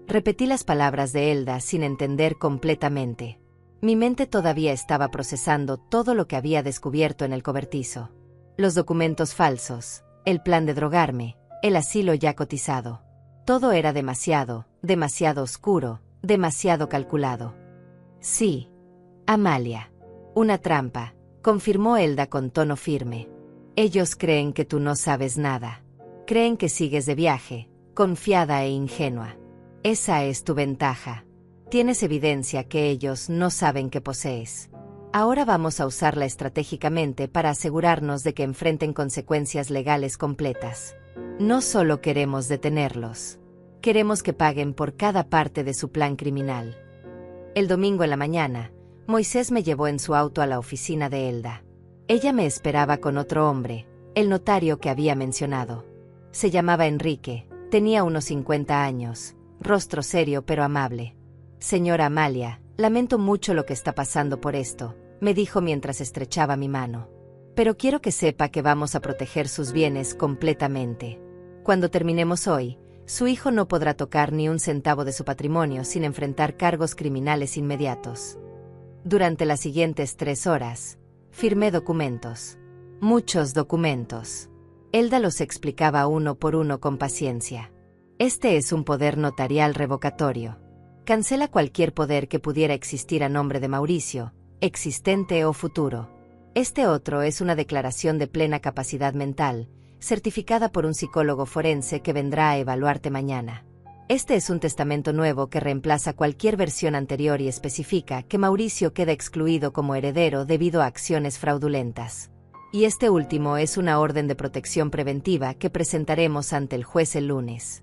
Repetí las palabras de Elda sin entender completamente. Mi mente todavía estaba procesando todo lo que había descubierto en el cobertizo. Los documentos falsos, el plan de drogarme, el asilo ya cotizado. Todo era demasiado oscuro, demasiado calculado. Sí, Amalia. Una trampa, confirmó Elda con tono firme. Ellos creen que tú no sabes nada. Creen que sigues de viaje, confiada e ingenua. Esa es tu ventaja. Tienes evidencia que ellos no saben que posees. Ahora vamos a usarla estratégicamente para asegurarnos de que enfrenten consecuencias legales completas. No solo queremos detenerlos. Queremos que paguen por cada parte de su plan criminal. El domingo en la mañana, Moisés me llevó en su auto a la oficina de Elda. Ella me esperaba con otro hombre, el notario que había mencionado. Se llamaba Enrique, tenía unos 50 años, rostro serio pero amable. Señora Amalia, lamento mucho lo que está pasando por esto, me dijo mientras estrechaba mi mano. Pero quiero que sepa que vamos a proteger sus bienes completamente. Cuando terminemos hoy, su hijo no podrá tocar ni un centavo de su patrimonio sin enfrentar cargos criminales inmediatos. Durante las siguientes 3 horas, firmé documentos. Muchos documentos. Elda los explicaba uno por uno con paciencia. Este es un poder notarial revocatorio. Cancela cualquier poder que pudiera existir a nombre de Mauricio, existente o futuro. Este otro es una declaración de plena capacidad mental, certificada por un psicólogo forense que vendrá a evaluarte mañana. Este es un testamento nuevo que reemplaza cualquier versión anterior y especifica que Mauricio queda excluido como heredero debido a acciones fraudulentas. Y este último es una orden de protección preventiva que presentaremos ante el juez el lunes.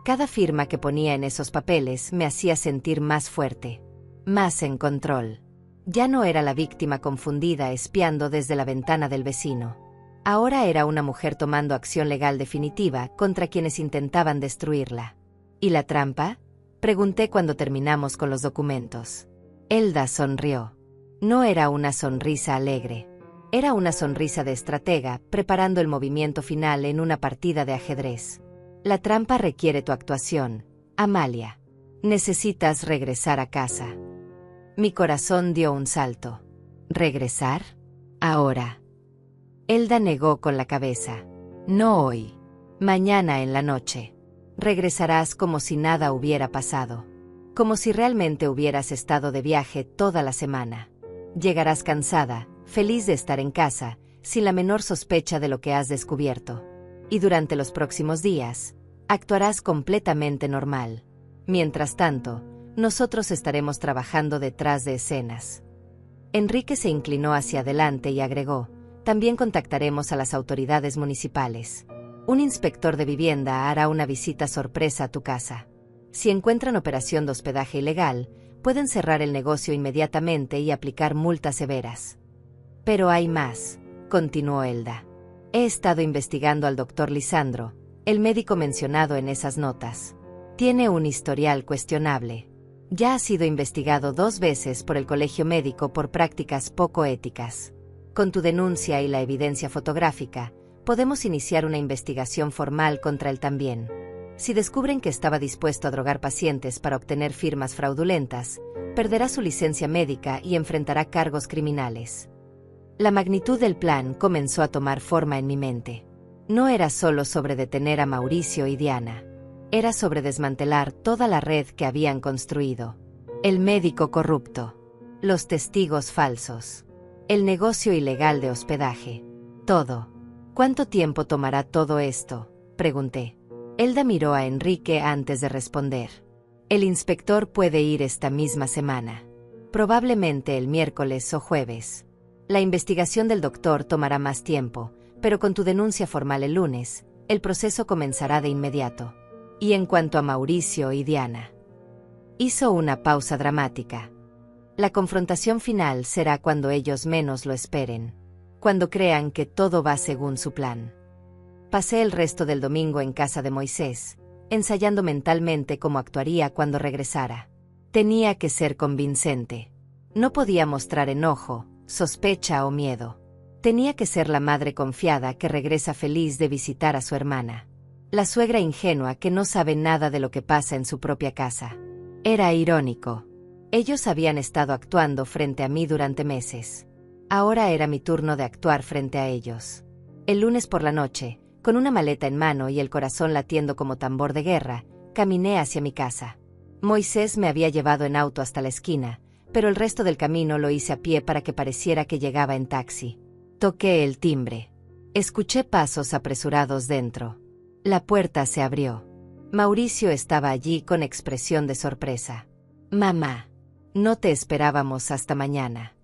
Cada firma que ponía en esos papeles me hacía sentir más fuerte, más en control. Ya no era la víctima confundida espiando desde la ventana del vecino. Ahora era una mujer tomando acción legal definitiva contra quienes intentaban destruirla. ¿Y la trampa? Pregunté cuando terminamos con los documentos. Elda sonrió. No era una sonrisa alegre. Era una sonrisa de estratega preparando el movimiento final en una partida de ajedrez. La trampa requiere tu actuación, Amalia. Necesitas regresar a casa. Mi corazón dio un salto. ¿Regresar? Ahora. Elda negó con la cabeza. No hoy. Mañana en la noche. Regresarás como si nada hubiera pasado. Como si realmente hubieras estado de viaje toda la semana. Llegarás cansada, feliz de estar en casa, sin la menor sospecha de lo que has descubierto. Y durante los próximos días, actuarás completamente normal. Mientras tanto, nosotros estaremos trabajando detrás de escenas. Enrique se inclinó hacia adelante y agregó, también contactaremos a las autoridades municipales. Un inspector de vivienda hará una visita sorpresa a tu casa. Si encuentran operación de hospedaje ilegal, pueden cerrar el negocio inmediatamente y aplicar multas severas. Pero hay más, continuó Elda. He estado investigando al doctor Lisandro, el médico mencionado en esas notas. Tiene un historial cuestionable. Ya ha sido investigado 2 veces por el colegio médico por prácticas poco éticas. Con tu denuncia y la evidencia fotográfica, podemos iniciar una investigación formal contra él también. Si descubren que estaba dispuesto a drogar pacientes para obtener firmas fraudulentas, perderá su licencia médica y enfrentará cargos criminales. La magnitud del plan comenzó a tomar forma en mi mente. No era solo sobre detener a Mauricio y Diana. Era sobre desmantelar toda la red que habían construido. El médico corrupto. Los testigos falsos. El negocio ilegal de hospedaje. Todo. ¿Cuánto tiempo tomará todo esto?, pregunté. Elda miró a Enrique antes de responder. El inspector puede ir esta misma semana. Probablemente el miércoles o jueves. La investigación del doctor tomará más tiempo, pero con tu denuncia formal el lunes, el proceso comenzará de inmediato. Y en cuanto a Mauricio y Diana. Hizo una pausa dramática. La confrontación final será cuando ellos menos lo esperen, cuando crean que todo va según su plan. Pasé el resto del domingo en casa de Moisés, ensayando mentalmente cómo actuaría cuando regresara. Tenía que ser convincente. No podía mostrar enojo, sospecha o miedo. Tenía que ser la madre confiada que regresa feliz de visitar a su hermana. La suegra ingenua que no sabe nada de lo que pasa en su propia casa. Era irónico. Ellos habían estado actuando frente a mí durante meses. Ahora era mi turno de actuar frente a ellos. El lunes por la noche, con una maleta en mano y el corazón latiendo como tambor de guerra, caminé hacia mi casa. Moisés me había llevado en auto hasta la esquina, pero el resto del camino lo hice a pie para que pareciera que llegaba en taxi. Toqué el timbre. Escuché pasos apresurados dentro. La puerta se abrió. Mauricio estaba allí con expresión de sorpresa. «Mamá, no te esperábamos hasta mañana».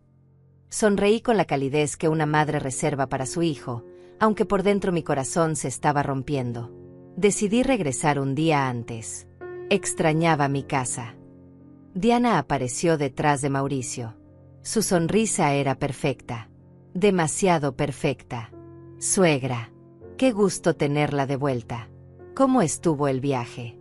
Sonreí con la calidez que una madre reserva para su hijo, aunque por dentro mi corazón se estaba rompiendo. Decidí regresar un día antes. Extrañaba mi casa. Diana apareció detrás de Mauricio. Su sonrisa era perfecta. Demasiado perfecta. «Suegra, qué gusto tenerla de vuelta. ¿Cómo estuvo el viaje?»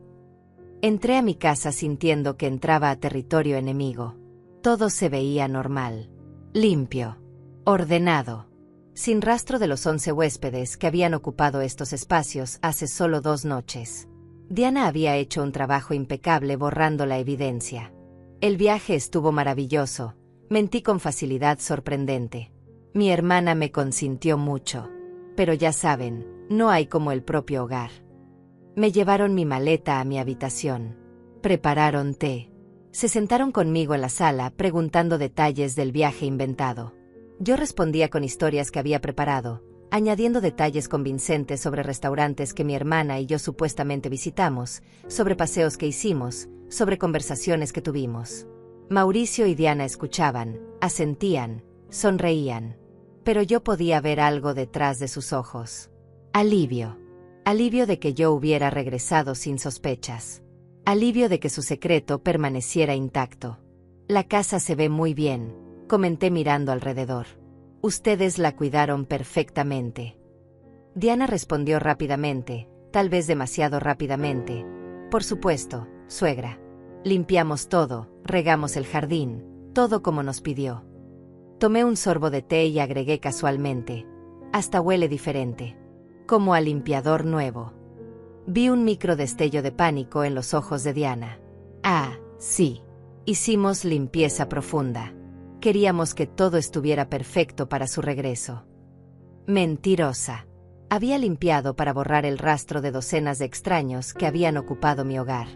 Entré a mi casa sintiendo que entraba a territorio enemigo. Todo se veía normal. Limpio. Ordenado. Sin rastro de los 11 huéspedes que habían ocupado estos espacios hace solo 2 noches. Diana había hecho un trabajo impecable borrando la evidencia. El viaje estuvo maravilloso. Mentí con facilidad sorprendente. Mi hermana me consintió mucho. Pero ya saben, no hay como el propio hogar. Me llevaron mi maleta a mi habitación. Prepararon té. Se sentaron conmigo en la sala preguntando detalles del viaje inventado. Yo respondía con historias que había preparado, añadiendo detalles convincentes sobre restaurantes que mi hermana y yo supuestamente visitamos, sobre paseos que hicimos, sobre conversaciones que tuvimos. Mauricio y Diana escuchaban, asentían, sonreían. Pero yo podía ver algo detrás de sus ojos. Alivio. Alivio de que yo hubiera regresado sin sospechas. Alivio de que su secreto permaneciera intacto. «La casa se ve muy bien», comenté mirando alrededor. «Ustedes la cuidaron perfectamente». Diana respondió rápidamente, tal vez demasiado rápidamente. «Por supuesto, suegra. Limpiamos todo, regamos el jardín, todo como nos pidió». Tomé un sorbo de té y agregué casualmente. «Hasta huele diferente. Como a limpiador nuevo». Vi un micro destello de pánico en los ojos de Diana. «Ah, sí. Hicimos limpieza profunda. Queríamos que todo estuviera perfecto para su regreso». Mentirosa. Había limpiado para borrar el rastro de docenas de extraños que habían ocupado mi hogar.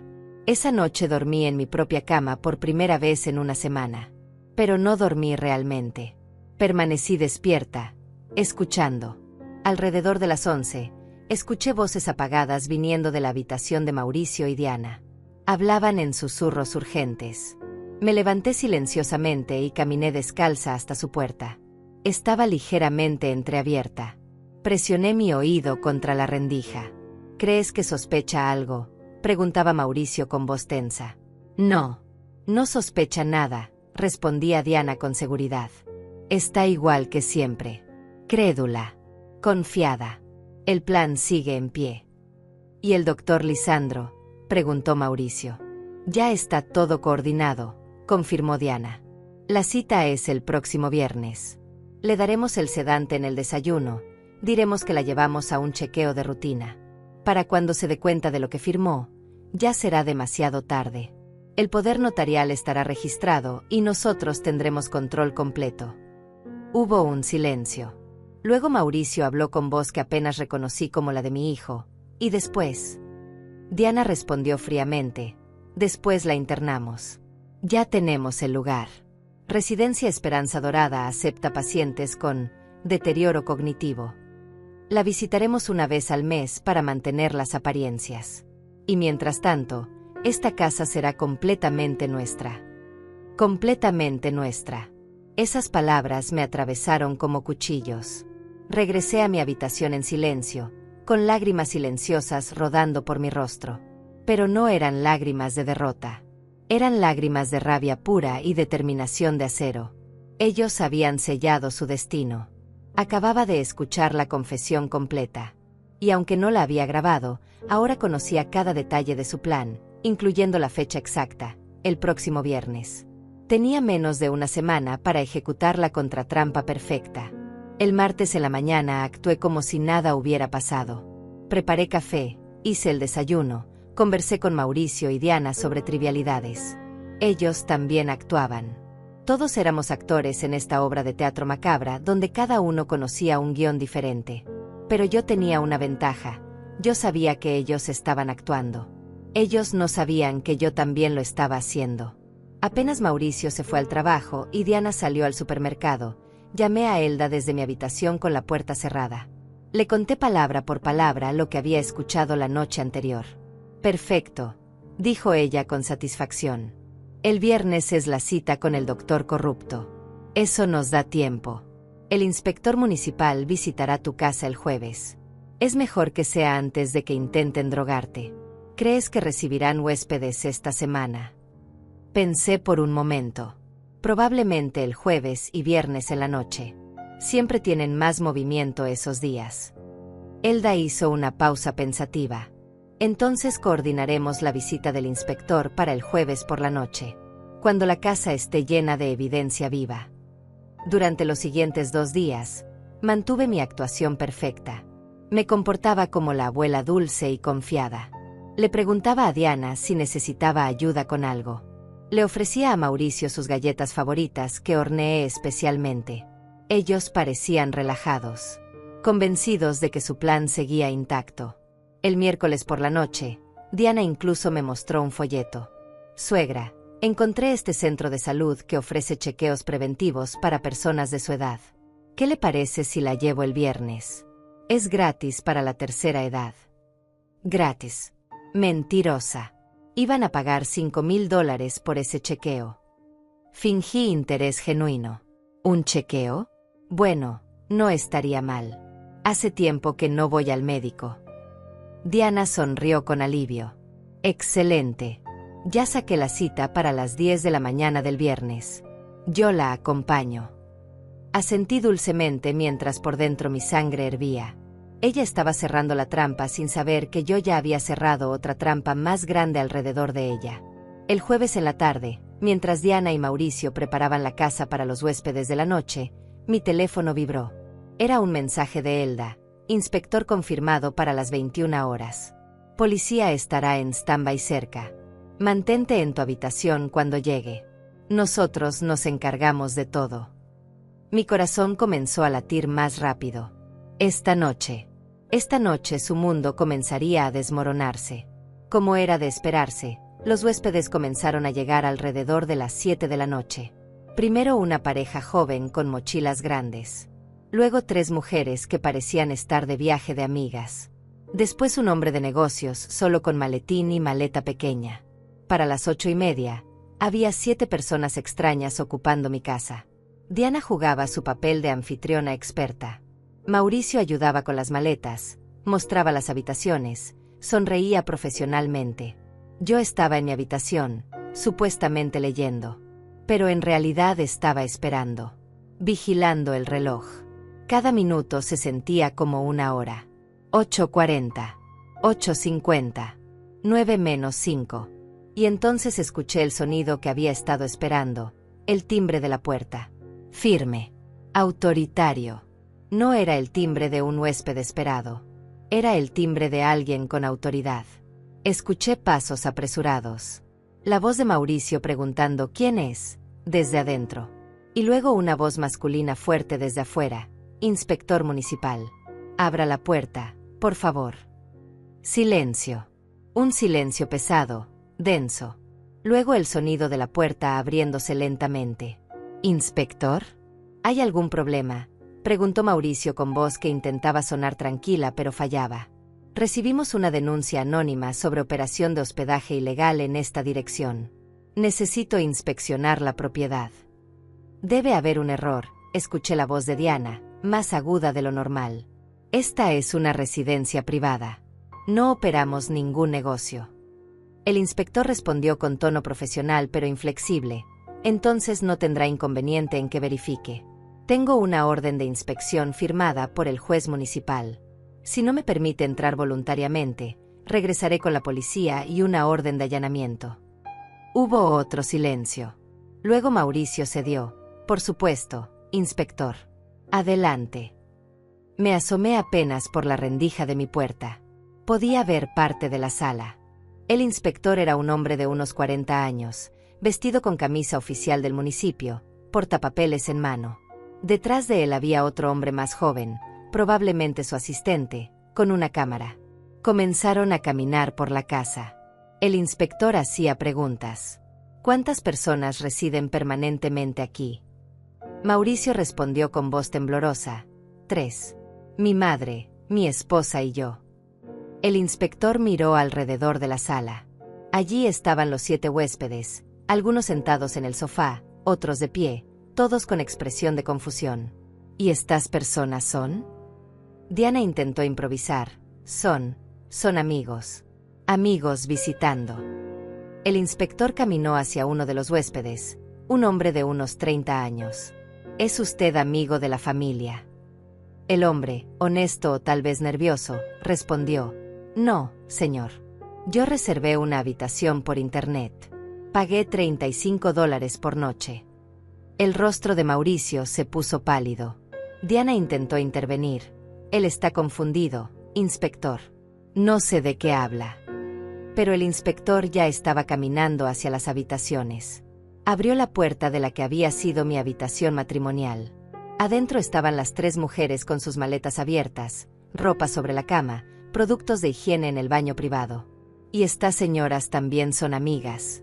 Esa noche dormí en mi propia cama por primera vez en una semana. Pero no dormí realmente. Permanecí despierta, escuchando. Alrededor de las 11, escuché voces apagadas viniendo de la habitación de Mauricio y Diana. Hablaban en susurros urgentes. Me levanté silenciosamente y caminé descalza hasta su puerta. Estaba ligeramente entreabierta. Presioné mi oído contra la rendija. «¿Crees que sospecha algo?», preguntaba Mauricio con voz tensa. «No. No sospecha nada», respondía Diana con seguridad. «Está igual que siempre. Crédula. Confiada. El plan sigue en pie». «¿Y el doctor Lisandro?», preguntó Mauricio. «Ya está todo coordinado», confirmó Diana. «La cita es el próximo viernes. Le daremos el sedante en el desayuno, diremos que la llevamos a un chequeo de rutina. Para cuando se dé cuenta de lo que firmó, ya será demasiado tarde. El poder notarial estará registrado y nosotros tendremos control completo». Hubo un silencio. Luego Mauricio habló con voz que apenas reconocí como la de mi hijo, y después. Diana respondió fríamente. «Después la internamos. Ya tenemos el lugar. Residencia Esperanza Dorada acepta pacientes con deterioro cognitivo. La visitaremos una vez al mes para mantener las apariencias. Y mientras tanto, esta casa será completamente nuestra». Completamente nuestra. Esas palabras me atravesaron como cuchillos. Regresé a mi habitación en silencio, con lágrimas silenciosas rodando por mi rostro. Pero no eran lágrimas de derrota. Eran lágrimas de rabia pura y determinación de acero. Ellos habían sellado su destino. Acababa de escuchar la confesión completa. Y aunque no la había grabado, ahora conocía cada detalle de su plan, incluyendo la fecha exacta, el próximo viernes. Tenía menos de una semana para ejecutar la contratrampa perfecta. El martes en la mañana actué como si nada hubiera pasado. Preparé café, hice el desayuno, conversé con Mauricio y Diana sobre trivialidades. Ellos también actuaban. Todos éramos actores en esta obra de teatro macabra donde cada uno conocía un guión diferente. Pero yo tenía una ventaja. Yo sabía que ellos estaban actuando. Ellos no sabían que yo también lo estaba haciendo. Apenas Mauricio se fue al trabajo y Diana salió al supermercado, llamé a Elda desde mi habitación con la puerta cerrada. Le conté palabra por palabra lo que había escuchado la noche anterior. «Perfecto», dijo ella con satisfacción. «El viernes es la cita con el doctor corrupto. Eso nos da tiempo. El inspector municipal visitará tu casa el jueves. Es mejor que sea antes de que intenten drogarte. ¿Crees que recibirán huéspedes esta semana?» Pensé por un momento. Probablemente el jueves y viernes en la noche. Siempre tienen más movimiento esos días. Elda hizo una pausa pensativa. Entonces coordinaremos la visita del inspector para el jueves por la noche, cuando la casa esté llena de evidencia viva. Durante los siguientes 2 días, mantuve mi actuación perfecta. Me comportaba como la abuela dulce y confiada. Le preguntaba a Diana si necesitaba ayuda con algo. Le ofrecía a Mauricio sus galletas favoritas que horneé especialmente. Ellos parecían relajados, convencidos de que su plan seguía intacto. El miércoles por la noche, Diana incluso me mostró un folleto. «Suegra, encontré este centro de salud que ofrece chequeos preventivos para personas de su edad. ¿Qué le parece si la llevo el viernes? Es gratis para la tercera edad». «Gratis». Mentirosa. Iban a pagar $5,000 por ese chequeo. Fingí interés genuino. ¿Un chequeo? Bueno, no estaría mal. Hace tiempo que no voy al médico. Diana sonrió con alivio. Excelente. Ya saqué la cita para las 10 de la mañana del viernes. Yo la acompaño. Asentí dulcemente mientras por dentro mi sangre hervía. Ella estaba cerrando la trampa sin saber que yo ya había cerrado otra trampa más grande alrededor de ella. El jueves en la tarde, mientras Diana y Mauricio preparaban la casa para los huéspedes de la noche, mi teléfono vibró. Era un mensaje de Elda. Inspector confirmado para las 21 horas. Policía estará en stand-by cerca. Mantente en tu habitación cuando llegue. Nosotros nos encargamos de todo. Mi corazón comenzó a latir más rápido. Esta noche su mundo comenzaría a desmoronarse. Como era de esperarse, los huéspedes comenzaron a llegar alrededor de las 7 de la noche. Primero una pareja joven con mochilas grandes. Luego 3 mujeres que parecían estar de viaje de amigas. Después un hombre de negocios solo con maletín y maleta pequeña. Para las 8:30, había 7 personas extrañas ocupando mi casa. Diana jugaba su papel de anfitriona experta. Mauricio ayudaba con las maletas, mostraba las habitaciones, sonreía profesionalmente. Yo estaba en mi habitación, supuestamente leyendo. Pero en realidad estaba esperando. Vigilando el reloj. Cada minuto se sentía como una hora. 8:40. 8:50. 9:-5. Y entonces escuché el sonido que había estado esperando, el timbre de la puerta. Firme. Autoritario. No era el timbre de un huésped esperado. Era el timbre de alguien con autoridad. Escuché pasos apresurados. La voz de Mauricio preguntando «¿Quién es?», desde adentro. Y luego una voz masculina fuerte desde afuera. «Inspector municipal. Abra la puerta, por favor». Silencio. Un silencio pesado, denso. Luego el sonido de la puerta abriéndose lentamente. «¿Inspector? ¿Hay algún problema?», preguntó Mauricio con voz que intentaba sonar tranquila pero fallaba. «Recibimos una denuncia anónima sobre operación de hospedaje ilegal en esta dirección. Necesito inspeccionar la propiedad». «Debe haber un error», escuché la voz de Diana, más aguda de lo normal. «Esta es una residencia privada. No operamos ningún negocio». El inspector respondió con tono profesional pero inflexible. Entonces no tendrá inconveniente en que verifique. Tengo una orden de inspección firmada por el juez municipal. Si no me permite entrar voluntariamente, regresaré con la policía y una orden de allanamiento. Hubo otro silencio. Luego Mauricio cedió. Por supuesto, inspector. Adelante. Me asomé apenas por la rendija de mi puerta. Podía ver parte de la sala. El inspector era un hombre de unos 40 años, vestido con camisa oficial del municipio, portapapeles en mano. Detrás de él había otro hombre más joven, probablemente su asistente, con una cámara. Comenzaron a caminar por la casa. El inspector hacía preguntas. ¿Cuántas personas residen permanentemente aquí? Mauricio respondió con voz temblorosa. 3. Mi madre, mi esposa y yo. El inspector miró alrededor de la sala. Allí estaban los 7 huéspedes, algunos sentados en el sofá, otros de pie, todos con expresión de confusión. ¿Y estas personas son? Diana intentó improvisar. Son amigos. Amigos visitando. El inspector caminó hacia uno de los huéspedes, un hombre de unos 30 años. ¿Es usted amigo de la familia? El hombre, honesto o tal vez nervioso, respondió. No, señor. Yo reservé una habitación por internet. Pagué $35 por noche. El rostro de Mauricio se puso pálido. Diana intentó intervenir. Él está confundido, inspector. No sé de qué habla. Pero el inspector ya estaba caminando hacia las habitaciones. Abrió la puerta de la que había sido mi habitación matrimonial. Adentro estaban las 3 mujeres con sus maletas abiertas, ropa sobre la cama, productos de higiene en el baño privado. Y estas señoras también son amigas.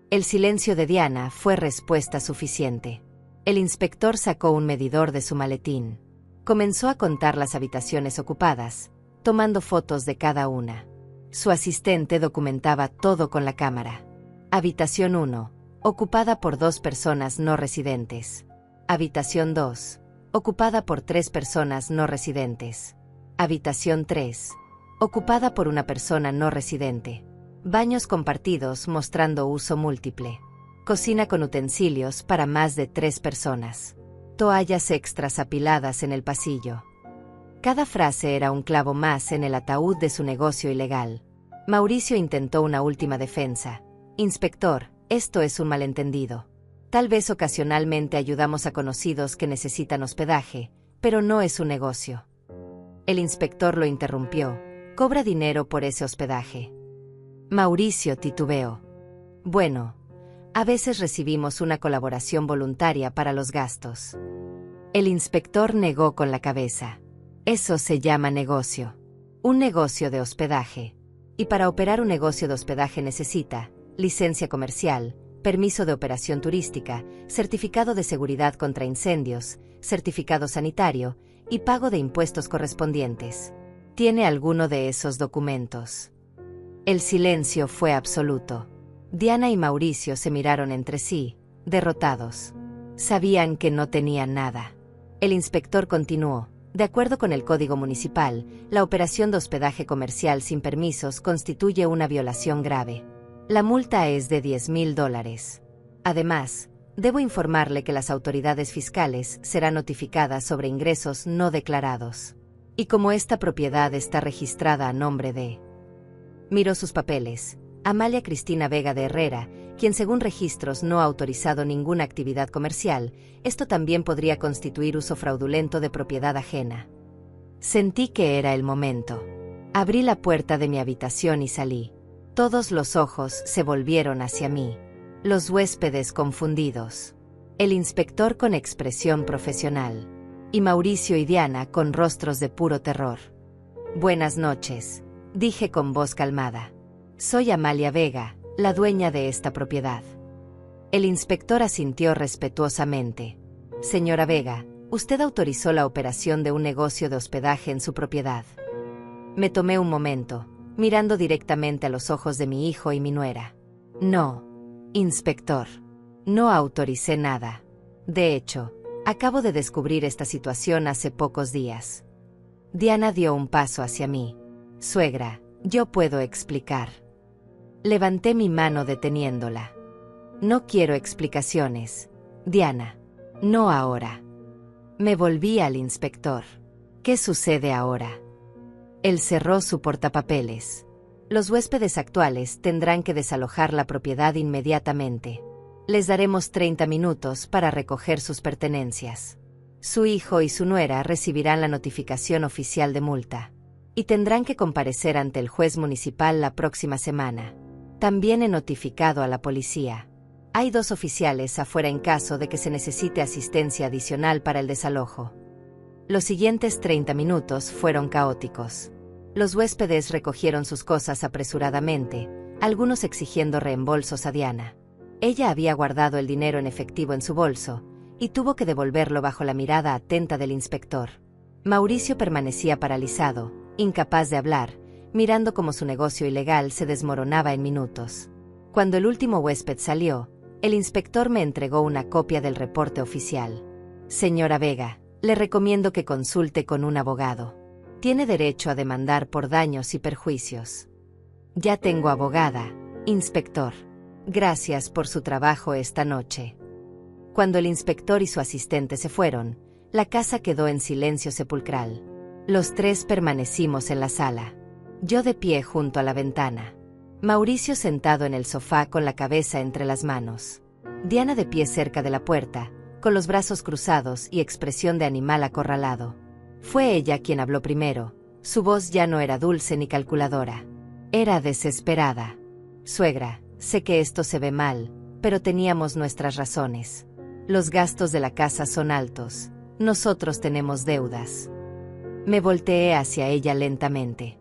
El silencio de Diana fue respuesta suficiente. El inspector sacó un medidor de su maletín. Comenzó a contar las habitaciones ocupadas, tomando fotos de cada una. Su asistente documentaba todo con la cámara. Habitación 1, ocupada por 2 personas no residentes. Habitación 2, ocupada por 3 personas no residentes. Habitación 3, ocupada por una persona no residente. Baños compartidos mostrando uso múltiple. Cocina con utensilios para más de 3 personas. Toallas extras apiladas en el pasillo. Cada frase era un clavo más en el ataúd de su negocio ilegal. Mauricio intentó una última defensa. Inspector, esto es un malentendido. Tal vez ocasionalmente ayudamos a conocidos que necesitan hospedaje, pero no es un negocio. El inspector lo interrumpió. Cobra dinero por ese hospedaje. Mauricio titubeó. Bueno, a veces recibimos una colaboración voluntaria para los gastos. El inspector negó con la cabeza. Eso se llama negocio. Un negocio de hospedaje. Y para operar un negocio de hospedaje necesita licencia comercial, permiso de operación turística, certificado de seguridad contra incendios, certificado sanitario y pago de impuestos correspondientes. ¿Tiene alguno de esos documentos? El silencio fue absoluto. Diana y Mauricio se miraron entre sí, derrotados. Sabían que no tenían nada. El inspector continuó. De acuerdo con el Código Municipal, la operación de hospedaje comercial sin permisos constituye una violación grave. La multa es de $10,000. Además, debo informarle que las autoridades fiscales serán notificadas sobre ingresos no declarados. Y como esta propiedad está registrada a nombre de... Miró sus papeles. Amalia Cristina Vega de Herrera, quien según registros no ha autorizado ninguna actividad comercial, esto también podría constituir uso fraudulento de propiedad ajena. Sentí que era el momento. Abrí la puerta de mi habitación y salí. Todos los ojos se volvieron hacia mí. Los huéspedes confundidos. El inspector con expresión profesional. Y Mauricio y Diana con rostros de puro terror. Buenas noches, dije con voz calmada. Soy Amalia Vega, la dueña de esta propiedad. El inspector asintió respetuosamente. Señora Vega, usted autorizó la operación de un negocio de hospedaje en su propiedad. Me tomé un momento, mirando directamente a los ojos de mi hijo y mi nuera. No, inspector. No autoricé nada. De hecho, acabo de descubrir esta situación hace pocos días. Diana dio un paso hacia mí. Suegra, yo puedo explicar. Levanté mi mano deteniéndola. No quiero explicaciones, Diana. No ahora. Me volví al inspector. ¿Qué sucede ahora? Él cerró su portapapeles. Los huéspedes actuales tendrán que desalojar la propiedad inmediatamente. Les daremos 30 minutos para recoger sus pertenencias. Su hijo y su nuera recibirán la notificación oficial de multa. Y tendrán que comparecer ante el juez municipal la próxima semana. También he notificado a la policía. Hay 2 oficiales afuera en caso de que se necesite asistencia adicional para el desalojo. Los siguientes 30 minutos fueron caóticos. Los huéspedes recogieron sus cosas apresuradamente, algunos exigiendo reembolsos a Diana. Ella había guardado el dinero en efectivo en su bolso, y tuvo que devolverlo bajo la mirada atenta del inspector. Mauricio permanecía paralizado, incapaz de hablar, mirando cómo su negocio ilegal se desmoronaba en minutos. Cuando el último huésped salió, el inspector me entregó una copia del reporte oficial. Señora Vega, le recomiendo que consulte con un abogado. Tiene derecho a demandar por daños y perjuicios. Ya tengo abogada, inspector. Gracias por su trabajo esta noche. Cuando el inspector y su asistente se fueron, la casa quedó en silencio sepulcral. Los 3 permanecimos en la sala. Yo de pie junto a la ventana. Mauricio sentado en el sofá con la cabeza entre las manos. Diana de pie cerca de la puerta, con los brazos cruzados y expresión de animal acorralado. Fue ella quien habló primero. Su voz ya no era dulce ni calculadora. Era desesperada. Suegra, sé que esto se ve mal, pero teníamos nuestras razones. Los gastos de la casa son altos. Nosotros tenemos deudas. Me volteé hacia ella lentamente.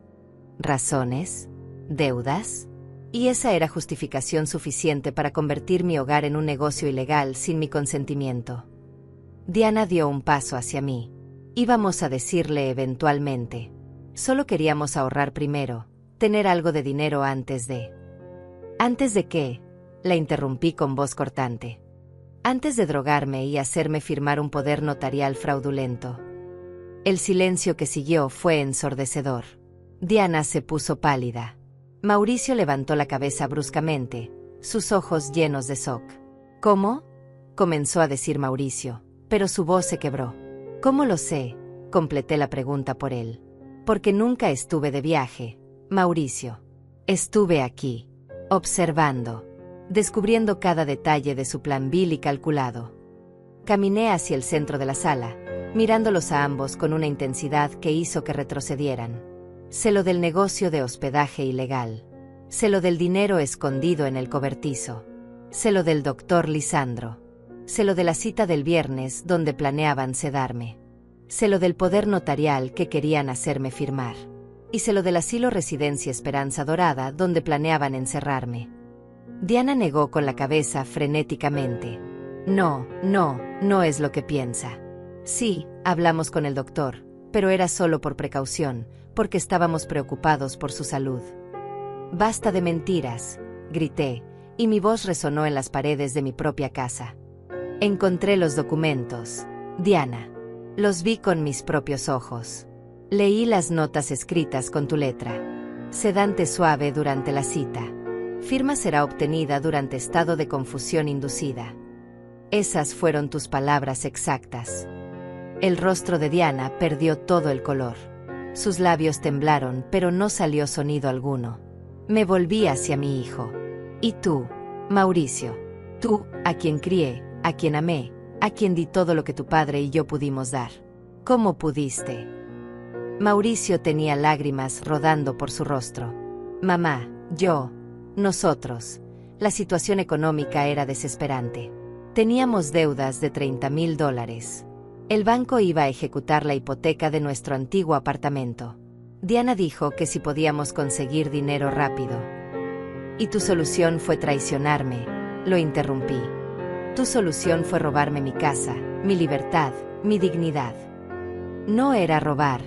¿Razones? ¿Deudas? Y esa era justificación suficiente para convertir mi hogar en un negocio ilegal sin mi consentimiento. Diana dio un paso hacia mí. Íbamos a decirle eventualmente. Solo queríamos ahorrar primero, tener algo de dinero antes de... ¿Antes de qué? La interrumpí con voz cortante. Antes de drogarme y hacerme firmar un poder notarial fraudulento. El silencio que siguió fue ensordecedor. Diana se puso pálida. Mauricio levantó la cabeza bruscamente, sus ojos llenos de shock. ¿Cómo? Comenzó a decir Mauricio, pero su voz se quebró. ¿Cómo lo sé? Completé la pregunta por él. Porque nunca estuve de viaje, Mauricio. Estuve aquí, observando, descubriendo cada detalle de su plan vil y calculado. Caminé hacia el centro de la sala, mirándolos a ambos con una intensidad que hizo que retrocedieran. Sé lo del negocio de hospedaje ilegal. Sé lo del dinero escondido en el cobertizo. Sé lo del doctor Lisandro. Sé lo de la cita del viernes donde planeaban sedarme. Sé lo del poder notarial que querían hacerme firmar. Y sé lo del asilo Residencia Esperanza Dorada donde planeaban encerrarme. Diana negó con la cabeza frenéticamente. No es lo que piensa. Sí, hablamos con el doctor, pero era solo por precaución, porque estábamos preocupados por su salud. Basta de mentiras, grité, y mi voz resonó en las paredes de mi propia casa. Encontré los documentos, Diana. Los vi con mis propios ojos. Leí las notas escritas con tu letra. Sedante suave durante la cita. Firma será obtenida durante estado de confusión inducida. Esas fueron tus palabras exactas. El rostro de Diana perdió todo el color. Sus labios temblaron, pero no salió sonido alguno. Me volví hacia mi hijo. ¿Y tú, Mauricio? Tú, a quien crié, a quien amé, a quien di todo lo que tu padre y yo pudimos dar. ¿Cómo pudiste? Mauricio tenía lágrimas rodando por su rostro. Mamá, yo, nosotros. La situación económica era desesperante. Teníamos deudas de $30,000. El banco iba a ejecutar la hipoteca de nuestro antiguo apartamento. Diana dijo que si podíamos conseguir dinero rápido. Y tu solución fue traicionarme, lo interrumpí. Tu solución fue robarme mi casa, mi libertad, mi dignidad. No era robar,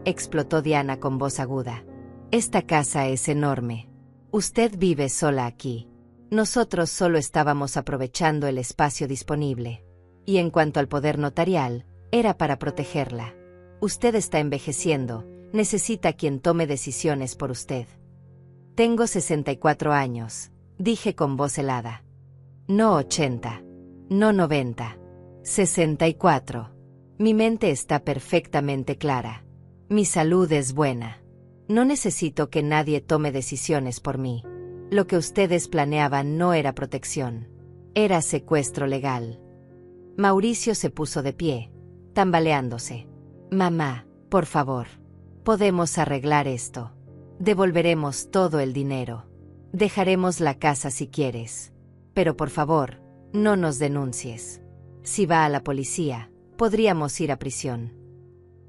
explotó Diana con voz aguda. Esta casa es enorme. Usted vive sola aquí. Nosotros solo estábamos aprovechando el espacio disponible. Y en cuanto al poder notarial, era para protegerla. Usted está envejeciendo, necesita quien tome decisiones por usted. Tengo 64 años, dije con voz helada. No 80. No 90. 64. Mi mente está perfectamente clara. Mi salud es buena. No necesito que nadie tome decisiones por mí. Lo que ustedes planeaban no era protección. Era secuestro legal. Mauricio se puso de pie, tambaleándose. Mamá, por favor. Podemos arreglar esto. Devolveremos todo el dinero. Dejaremos la casa si quieres. Pero por favor, no nos denuncies. Si va a la policía, podríamos ir a prisión.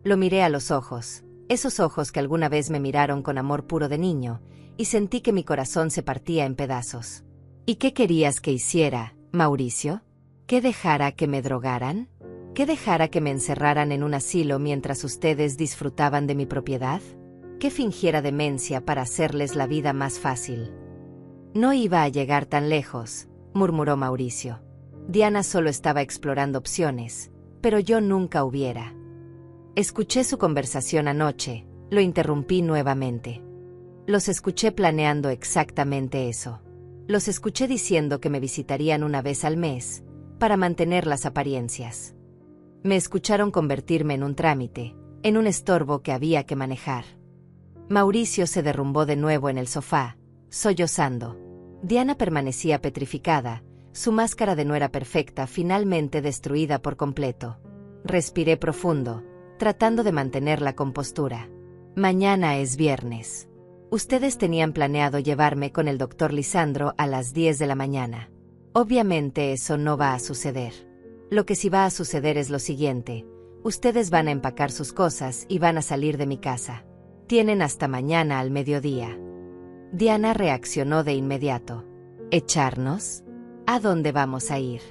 Lo miré a los ojos, esos ojos que alguna vez me miraron con amor puro de niño, y sentí que mi corazón se partía en pedazos. ¿Y qué querías que hiciera, Mauricio? ¿Que dejara que me drogaran? ¿Que dejara que me encerraran en un asilo mientras ustedes disfrutaban de mi propiedad? ¿Que fingiera demencia para hacerles la vida más fácil? No iba a llegar tan lejos, murmuró Mauricio. Diana solo estaba explorando opciones, pero yo nunca hubiera. Escuché su conversación anoche, lo interrumpí nuevamente. Los escuché planeando exactamente eso. Los escuché diciendo que me visitarían una vez al mes, para mantener las apariencias. Me escucharon convertirme en un trámite, en un estorbo que había que manejar. Mauricio se derrumbó de nuevo en el sofá, sollozando. Diana permanecía petrificada, su máscara de nuera perfecta finalmente destruida por completo. Respiré profundo, tratando de mantener la compostura. Mañana es viernes. Ustedes tenían planeado llevarme con el doctor Lisandro a las 10 de la mañana. Obviamente eso no va a suceder. Lo que sí va a suceder es lo siguiente. Ustedes van a empacar sus cosas y van a salir de mi casa. Tienen hasta mañana al mediodía. Diana reaccionó de inmediato. ¿Echarnos? ¿A dónde vamos a ir?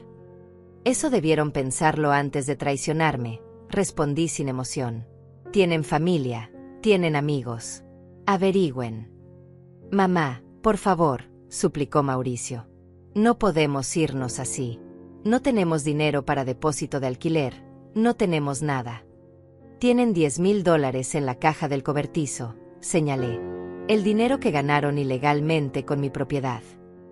Eso debieron pensarlo antes de traicionarme, respondí sin emoción. Tienen familia, tienen amigos. Averigüen. Mamá, por favor, suplicó Mauricio. No podemos irnos así. No tenemos dinero para depósito de alquiler, no tenemos nada. Tienen $10,000 en la caja del cobertizo, señalé. El dinero que ganaron ilegalmente con mi propiedad.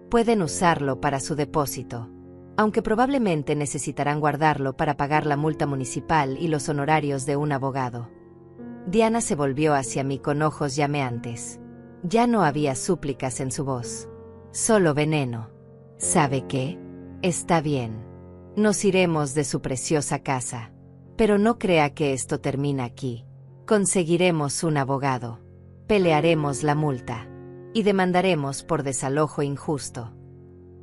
Pueden usarlo para su depósito. Aunque probablemente necesitarán guardarlo para pagar la multa municipal y los honorarios de un abogado. Diana se volvió hacia mí con ojos llameantes. Ya no había súplicas en su voz. Solo veneno. ¿Sabe qué? Está bien. Nos iremos de su preciosa casa. Pero no crea que esto termina aquí. Conseguiremos un abogado. Pelearemos la multa. Y demandaremos por desalojo injusto.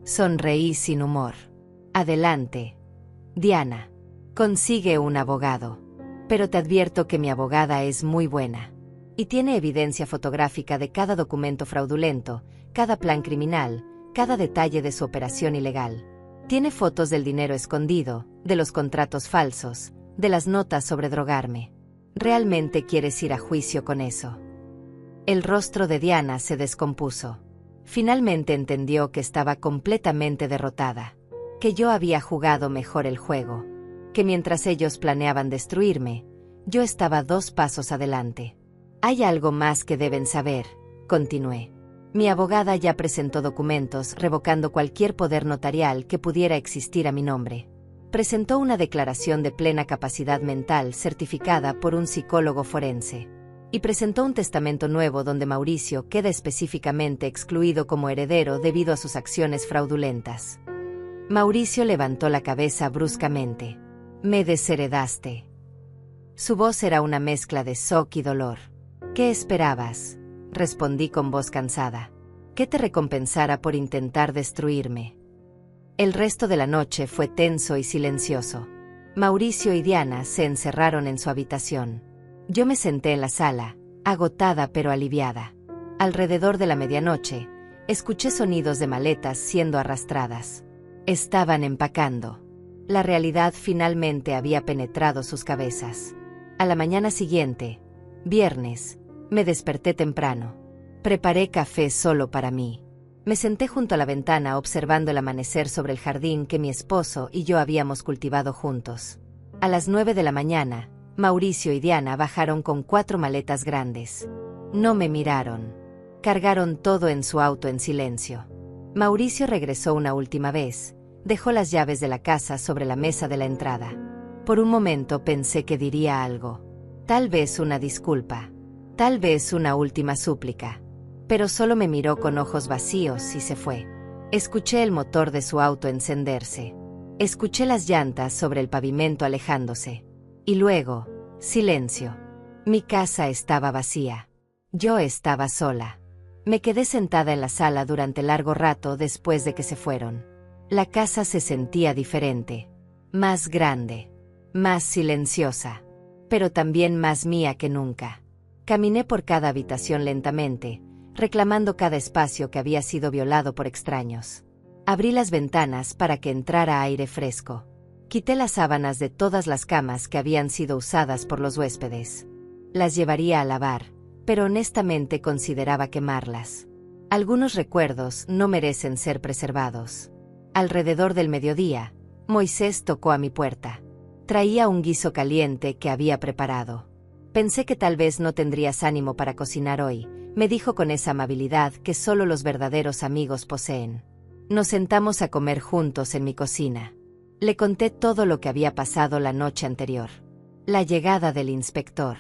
Sonreí sin humor. Adelante. Diana. Consigue un abogado. Pero te advierto que mi abogada es muy buena. Y tiene evidencia fotográfica de cada documento fraudulento, cada plan criminal, cada detalle de su operación ilegal. Tiene fotos del dinero escondido, de los contratos falsos, de las notas sobre drogarme. ¿Realmente quieres ir a juicio con eso? El rostro de Diana se descompuso. Finalmente entendió que estaba completamente derrotada. Que yo había jugado mejor el juego. Que mientras ellos planeaban destruirme, yo estaba 2 pasos adelante. Hay algo más que deben saber, continué. Mi abogada ya presentó documentos revocando cualquier poder notarial que pudiera existir a mi nombre. Presentó una declaración de plena capacidad mental certificada por un psicólogo forense. Y presentó un testamento nuevo donde Mauricio queda específicamente excluido como heredero debido a sus acciones fraudulentas. Mauricio levantó la cabeza bruscamente. Me desheredaste. Su voz era una mezcla de shock y dolor. ¿Qué esperabas? Respondí con voz cansada. ¿Qué te recompensara por intentar destruirme? El resto de la noche fue tenso y silencioso. Mauricio y Diana se encerraron en su habitación. Yo me senté en la sala, agotada pero aliviada. Alrededor de la medianoche, escuché sonidos de maletas siendo arrastradas. Estaban empacando. La realidad finalmente había penetrado sus cabezas. A la mañana siguiente, viernes, me desperté temprano. Preparé café solo para mí. Me senté junto a la ventana observando el amanecer sobre el jardín que mi esposo y yo habíamos cultivado juntos. A las 9 de la mañana, Mauricio y Diana bajaron con 4 maletas grandes. No me miraron. Cargaron todo en su auto en silencio. Mauricio regresó una última vez, dejó las llaves de la casa sobre la mesa de la entrada. Por un momento pensé que diría algo. Tal vez una disculpa. Tal vez una última súplica. Pero solo me miró con ojos vacíos y se fue. Escuché el motor de su auto encenderse. Escuché las llantas sobre el pavimento alejándose. Y luego, silencio. Mi casa estaba vacía. Yo estaba sola. Me quedé sentada en la sala durante largo rato después de que se fueron. La casa se sentía diferente. Más grande. Más silenciosa. Pero también más mía que nunca. Caminé por cada habitación lentamente, reclamando cada espacio que había sido violado por extraños. Abrí las ventanas para que entrara aire fresco. Quité las sábanas de todas las camas que habían sido usadas por los huéspedes. Las llevaría a lavar, pero honestamente consideraba quemarlas. Algunos recuerdos no merecen ser preservados. Alrededor del mediodía, Moisés tocó a mi puerta. Traía un guiso caliente que había preparado. Pensé que tal vez no tendrías ánimo para cocinar hoy, me dijo con esa amabilidad que solo los verdaderos amigos poseen. Nos sentamos a comer juntos en mi cocina. Le conté todo lo que había pasado la noche anterior. La llegada del inspector.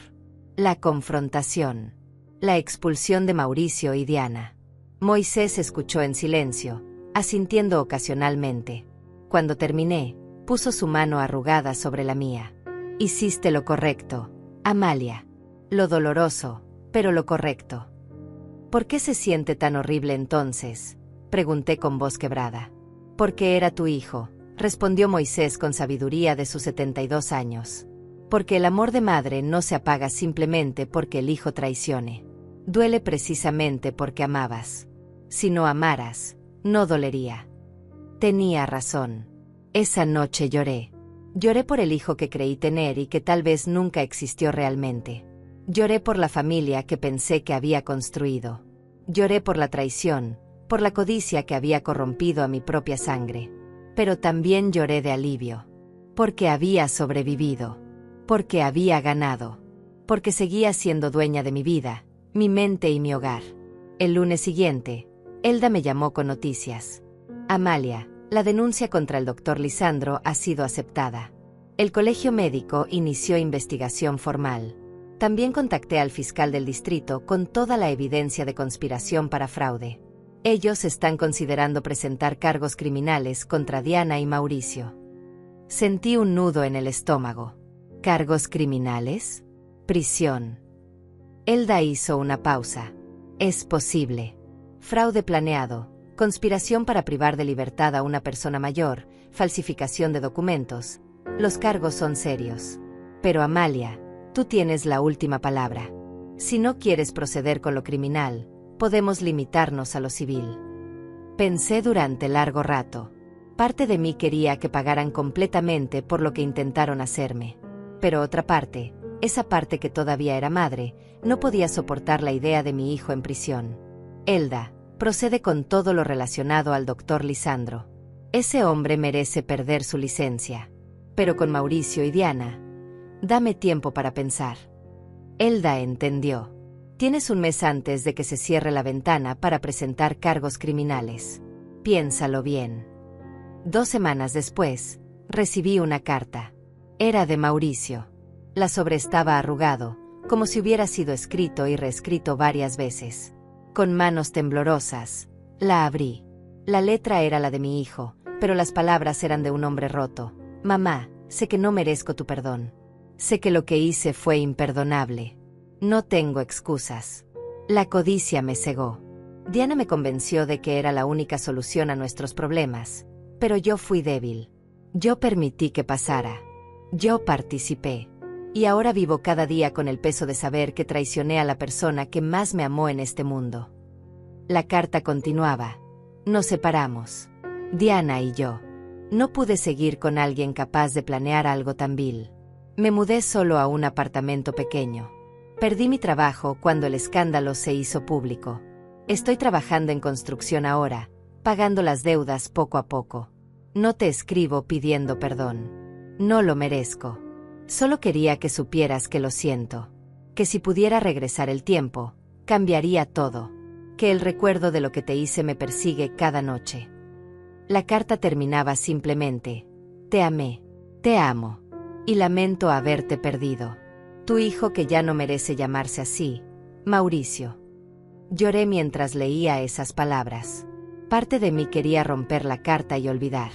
La confrontación. La expulsión de Mauricio y Diana. Moisés escuchó en silencio, asintiendo ocasionalmente. Cuando terminé, puso su mano arrugada sobre la mía. Hiciste lo correcto, Amalia. Lo doloroso, pero lo correcto. ¿Por qué se siente tan horrible entonces?, pregunté con voz quebrada. Porque era tu hijo, respondió Moisés con sabiduría de sus 72 años. Porque el amor de madre no se apaga simplemente porque el hijo traicione. Duele precisamente porque amabas. Si no amaras, no dolería. Tenía razón. Esa noche lloré. Lloré por el hijo que creí tener y que tal vez nunca existió realmente. Lloré por la familia que pensé que había construido. Lloré por la traición, por la codicia que había corrompido a mi propia sangre. Pero también lloré de alivio. Porque había sobrevivido. Porque había ganado. Porque seguía siendo dueña de mi vida, mi mente y mi hogar. El lunes siguiente, Elda me llamó con noticias. Amalia, la denuncia contra el doctor Lisandro ha sido aceptada. El colegio médico inició investigación formal. También contacté al fiscal del distrito con toda la evidencia de conspiración para fraude. Ellos están considerando presentar cargos criminales contra Diana y Mauricio. Sentí un nudo en el estómago. ¿Cargos criminales? Prisión. Elda hizo una pausa. Es posible. Fraude planeado, conspiración para privar de libertad a una persona mayor, falsificación de documentos. Los cargos son serios. Pero Amalia, tú tienes la última palabra. Si no quieres proceder con lo criminal, podemos limitarnos a lo civil. Pensé durante largo rato. Parte de mí quería que pagaran completamente por lo que intentaron hacerme. Pero otra parte, esa parte que todavía era madre, no podía soportar la idea de mi hijo en prisión. Elda, procede con todo lo relacionado al doctor Lisandro. Ese hombre merece perder su licencia. Pero con Mauricio y Diana, dame tiempo para pensar. Elda entendió. Tienes un mes antes de que se cierre la ventana para presentar cargos criminales. Piénsalo bien. 2 semanas después, recibí una carta. Era de Mauricio. La sobre estaba arrugado, como si hubiera sido escrito y reescrito varias veces. Con manos temblorosas, la abrí. La letra era la de mi hijo, pero las palabras eran de un hombre roto. Mamá, sé que no merezco tu perdón. Sé que lo que hice fue imperdonable. No tengo excusas. La codicia me cegó. Diana me convenció de que era la única solución a nuestros problemas, pero yo fui débil. Yo permití que pasara. Yo participé. Y ahora vivo cada día con el peso de saber que traicioné a la persona que más me amó en este mundo. La carta continuaba. Nos separamos. Diana y yo. No pude seguir con alguien capaz de planear algo tan vil. Me mudé solo a un apartamento pequeño. Perdí mi trabajo cuando el escándalo se hizo público. Estoy trabajando en construcción ahora, pagando las deudas poco a poco. No te escribo pidiendo perdón. No lo merezco. Solo quería que supieras que lo siento. Que si pudiera regresar el tiempo, cambiaría todo. que el recuerdo de lo que te hice me persigue cada noche. La carta terminaba simplemente: te amé, te amo, y lamento haberte perdido. Tu hijo que ya no merece llamarse así, Mauricio. Lloré mientras leía esas palabras. Parte de mí quería romper la carta y olvidar.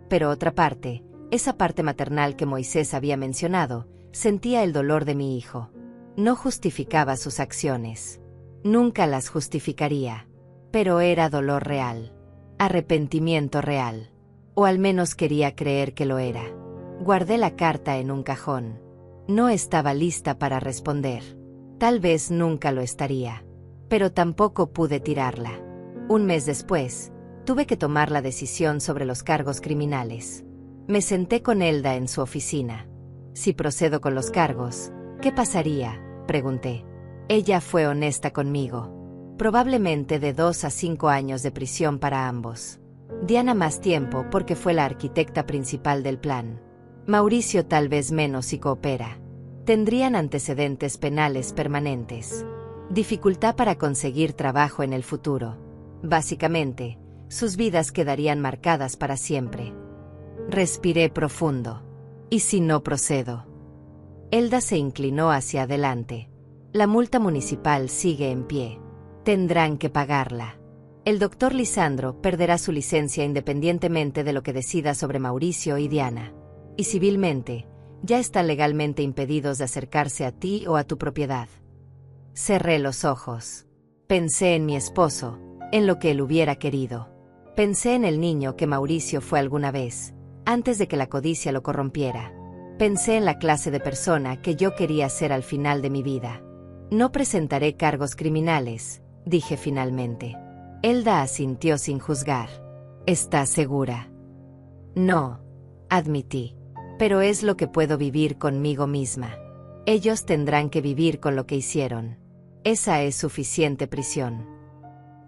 Pero otra parte, esa parte maternal que Moisés había mencionado, sentía el dolor de mi hijo. No justificaba sus acciones. Nunca las justificaría. Pero era dolor real. Arrepentimiento real. O al menos quería creer que lo era. Guardé la carta en un cajón. No estaba lista para responder. Tal vez nunca lo estaría. Pero tampoco pude tirarla. Un mes después, tuve que tomar la decisión sobre los cargos criminales. Me senté con Elda en su oficina. Si procedo con los cargos, ¿qué pasaría?, pregunté. Ella fue honesta conmigo. Probablemente de 2 a 5 años de prisión para ambos. Diana más tiempo porque fue la arquitecta principal del plan. Mauricio tal vez menos si coopera. Tendrían antecedentes penales permanentes. Dificultad para conseguir trabajo en el futuro. Básicamente, sus vidas quedarían marcadas para siempre. Respiré profundo. ¿Y si no procedo? Elda se inclinó hacia adelante. La multa municipal sigue en pie. Tendrán que pagarla. El doctor Lisandro perderá su licencia independientemente de lo que decida sobre Mauricio y Diana. Y civilmente, ya están legalmente impedidos de acercarse a ti o a tu propiedad. Cerré los ojos. Pensé en mi esposo, en lo que él hubiera querido. Pensé en el niño que Mauricio fue alguna vez, antes de que la codicia lo corrompiera. Pensé en la clase de persona que yo quería ser al final de mi vida. No presentaré cargos criminales, dije finalmente. Elda asintió sin juzgar. ¿Estás segura? No, admití. Pero es lo que puedo vivir conmigo misma. Ellos tendrán que vivir con lo que hicieron. Esa es suficiente prisión.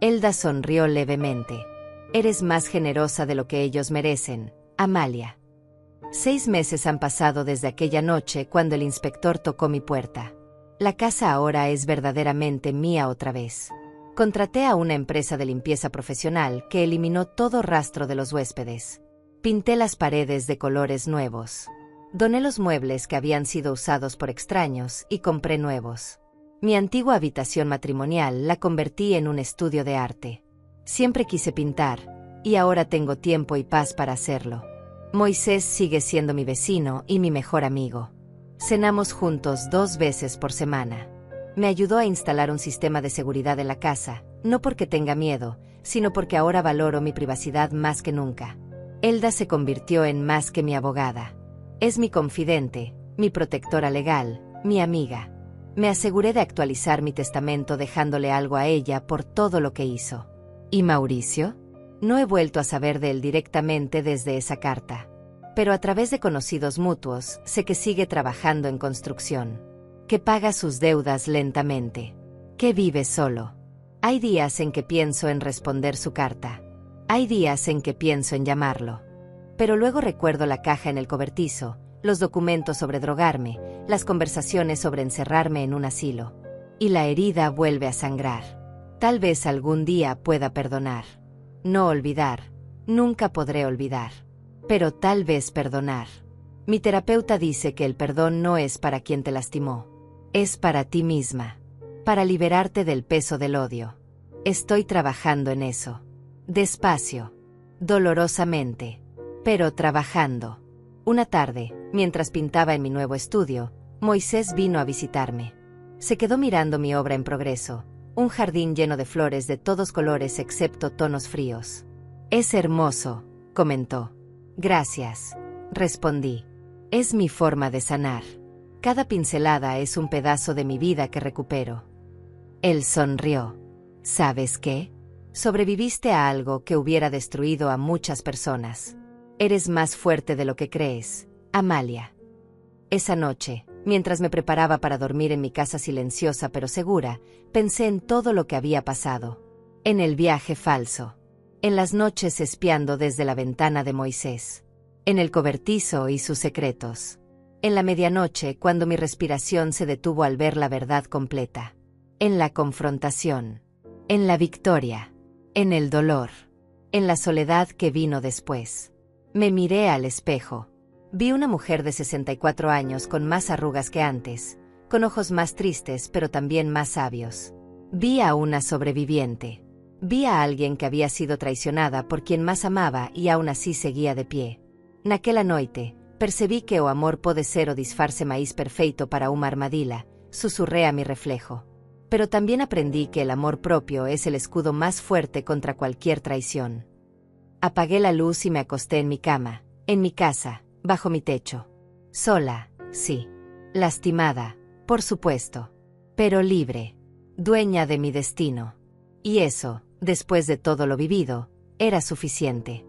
Elda sonrió levemente. Eres más generosa de lo que ellos merecen, Amalia. 6 meses han pasado desde aquella noche cuando el inspector tocó mi puerta. La casa ahora es verdaderamente mía otra vez. Contraté a una empresa de limpieza profesional que eliminó todo rastro de los huéspedes. Pinté las paredes de colores nuevos. Doné los muebles que habían sido usados por extraños y compré nuevos. Mi antigua habitación matrimonial la convertí en un estudio de arte. Siempre quise pintar, y ahora tengo tiempo y paz para hacerlo. Moisés sigue siendo mi vecino y mi mejor amigo. Cenamos juntos 2 veces por semana. Me ayudó a instalar un sistema de seguridad en la casa, no porque tenga miedo, sino porque ahora valoro mi privacidad más que nunca. Elda se convirtió en más que mi abogada. Es mi confidente, mi protectora legal, mi amiga. Me aseguré de actualizar mi testamento dejándole algo a ella por todo lo que hizo. ¿Y Mauricio? No he vuelto a saber de él directamente desde esa carta. Pero a través de conocidos mutuos, sé que sigue trabajando en construcción. Que paga sus deudas lentamente. Que vive solo. Hay días en que pienso en responder su carta. Hay días en que pienso en llamarlo. Pero luego recuerdo la caja en el cobertizo, los documentos sobre drogarme, las conversaciones sobre encerrarme en un asilo. Y la herida vuelve a sangrar. Tal vez algún día pueda perdonar. No olvidar. Nunca podré olvidar. Pero tal vez perdonar. Mi terapeuta dice que el perdón no es para quien te lastimó. Es para ti misma. Para liberarte del peso del odio. Estoy trabajando en eso. Despacio. Dolorosamente. Pero trabajando. Una tarde, mientras pintaba en mi nuevo estudio, Moisés vino a visitarme. Se quedó mirando mi obra en progreso, un jardín lleno de flores de todos colores excepto tonos fríos. Es hermoso, comentó. Gracias, respondí. Es mi forma de sanar. Cada pincelada es un pedazo de mi vida que recupero. Él sonrió. ¿Sabes qué? Sobreviviste a algo que hubiera destruido a muchas personas. Eres más fuerte de lo que crees, Amalia. Esa noche, mientras me preparaba para dormir en mi casa silenciosa pero segura, pensé en todo lo que había pasado. En el viaje falso. En las noches espiando desde la ventana de Moisés. En el cobertizo y sus secretos. En la medianoche cuando mi respiración se detuvo al ver la verdad completa. En la confrontación. en la victoria, en el dolor, en la soledad que vino después. Me miré al espejo. Vi una mujer de 64 años con más arrugas que antes, con ojos más tristes pero también más sabios. Vi a una sobreviviente. Vi a alguien que había sido traicionada por quien más amaba y aún así seguía de pie. Naquela noite, percebí que o amor pode ser o disfarce maíz perfeito para una armadilha, susurré a mi reflejo. Pero también aprendí que el amor propio es el escudo más fuerte contra cualquier traición. Apagué la luz y me acosté en mi cama, en mi casa, bajo mi techo. Sola, sí. Lastimada, por supuesto. Pero libre. Dueña de mi destino. Y eso, después de todo lo vivido, era suficiente.